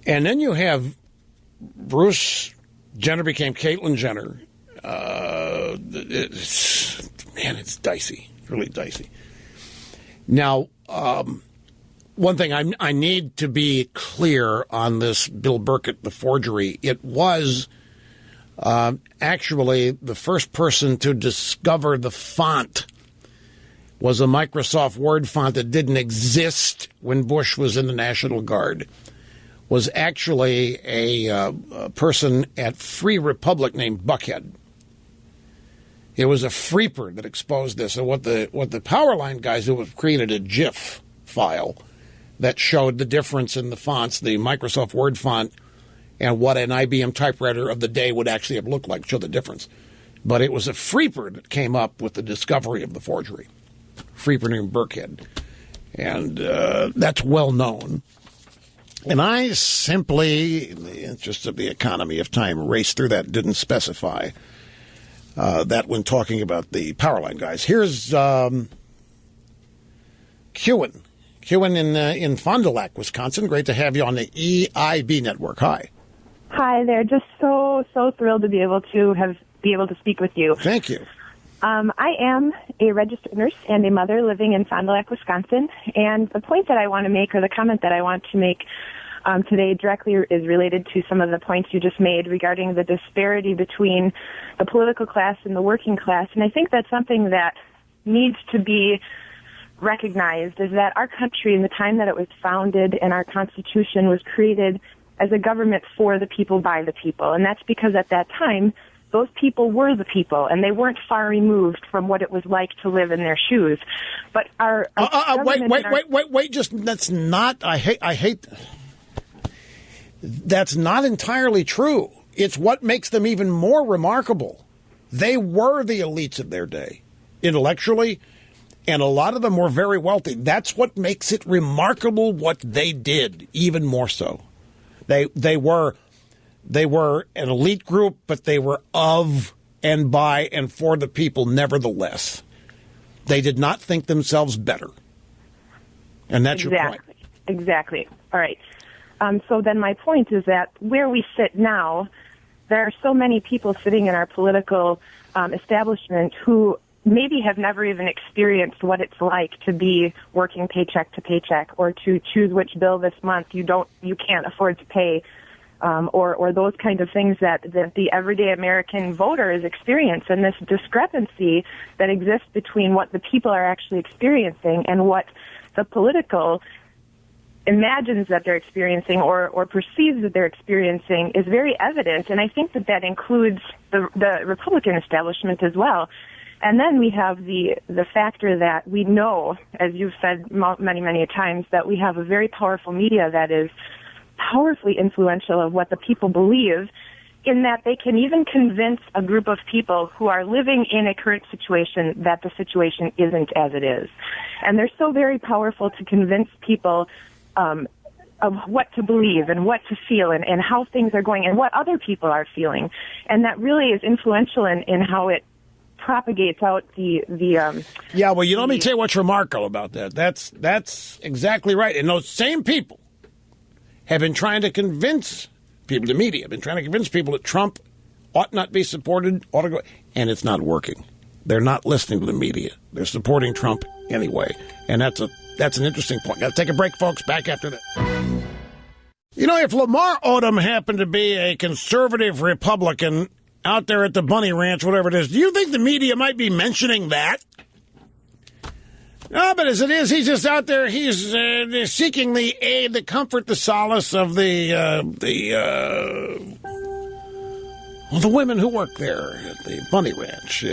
And then you have Bruce Jenner became Caitlyn Jenner. It's dicey, really dicey. Now, one thing I need to be clear on this Bill Burkett, the forgery. It was actually the first person to discover the font was a Microsoft Word font that didn't exist when Bush was in the National Guard. Was actually a person at Free Republic named Buckhead. It was a freeper that exposed this. And what the Powerline guys did was created a GIF file that showed the difference in the fonts. The Microsoft Word font and what an IBM typewriter of the day would actually have looked like, show the difference. But it was a freeper that came up with the discovery of the forgery. Freeper named Burkhead. And that's well known. And I simply, in the interest of the economy of time, raced through that, didn't specify that when talking about the Powerline guys. Here's Kewen in Fond du Lac, Wisconsin. Great to have you on the EIB network. Hi. Hi there. Just so thrilled to be able to speak with you. Thank you. I am a registered nurse and a mother living in Fond du Lac, Wisconsin. And the point that I want to make, or the comment that I want to make today directly is related to some of the points you just made regarding the disparity between the political class and the working class. And I think that's something that needs to be recognized, is that our country, in the time that it was founded and our Constitution was created as a government for the people, by the people. And that's because at that time, those people were the people, and they weren't far removed from what it was like to live in their shoes. But our wait, just, that's not, I hate, that's not entirely true. It's what makes them even more remarkable. They were the elites of their day, intellectually, and a lot of them were very wealthy. That's what makes it remarkable what they did, even more so. They were an elite group, but they were of and by and for the people nevertheless. They did not think themselves better. And that's your point. Exactly. All right. So then my point is that where we sit now, there are so many people sitting in our political establishment who maybe have never even experienced what it's like to be working paycheck to paycheck, or to choose which bill this month you can't afford to pay, or those kind of things that the everyday American voter is experiencing. And this discrepancy that exists between what the people are actually experiencing and what the political imagines that they're experiencing or perceives that they're experiencing is very evident. And I think that includes the Republican establishment as well. And then we have the factor that we know, as you've said many, many times, that we have a very powerful media that is powerfully influential of what the people believe, in that they can even convince a group of people who are living in a current situation that the situation isn't as it is. And they're so very powerful to convince people of what to believe and what to feel and how things are going and what other people are feeling. And that really is influential in how it propagates out the yeah, well, let me tell you what's remarkable about that. That's exactly right. And those same people have been trying to convince people, the media have been trying to convince people that Trump ought not be supported, ought to go, and it's not working. They're not listening to the media. They're supporting Trump anyway. And that's an interesting point. Got to take a break, folks. Back after that. If Lamar Odom happened to be a conservative Republican out there at the Bunny Ranch, whatever it is, do you think the media might be mentioning that? No, but as it is, he's just out there. He's seeking the aid, the comfort, the solace of the women who work there at the Bunny Ranch.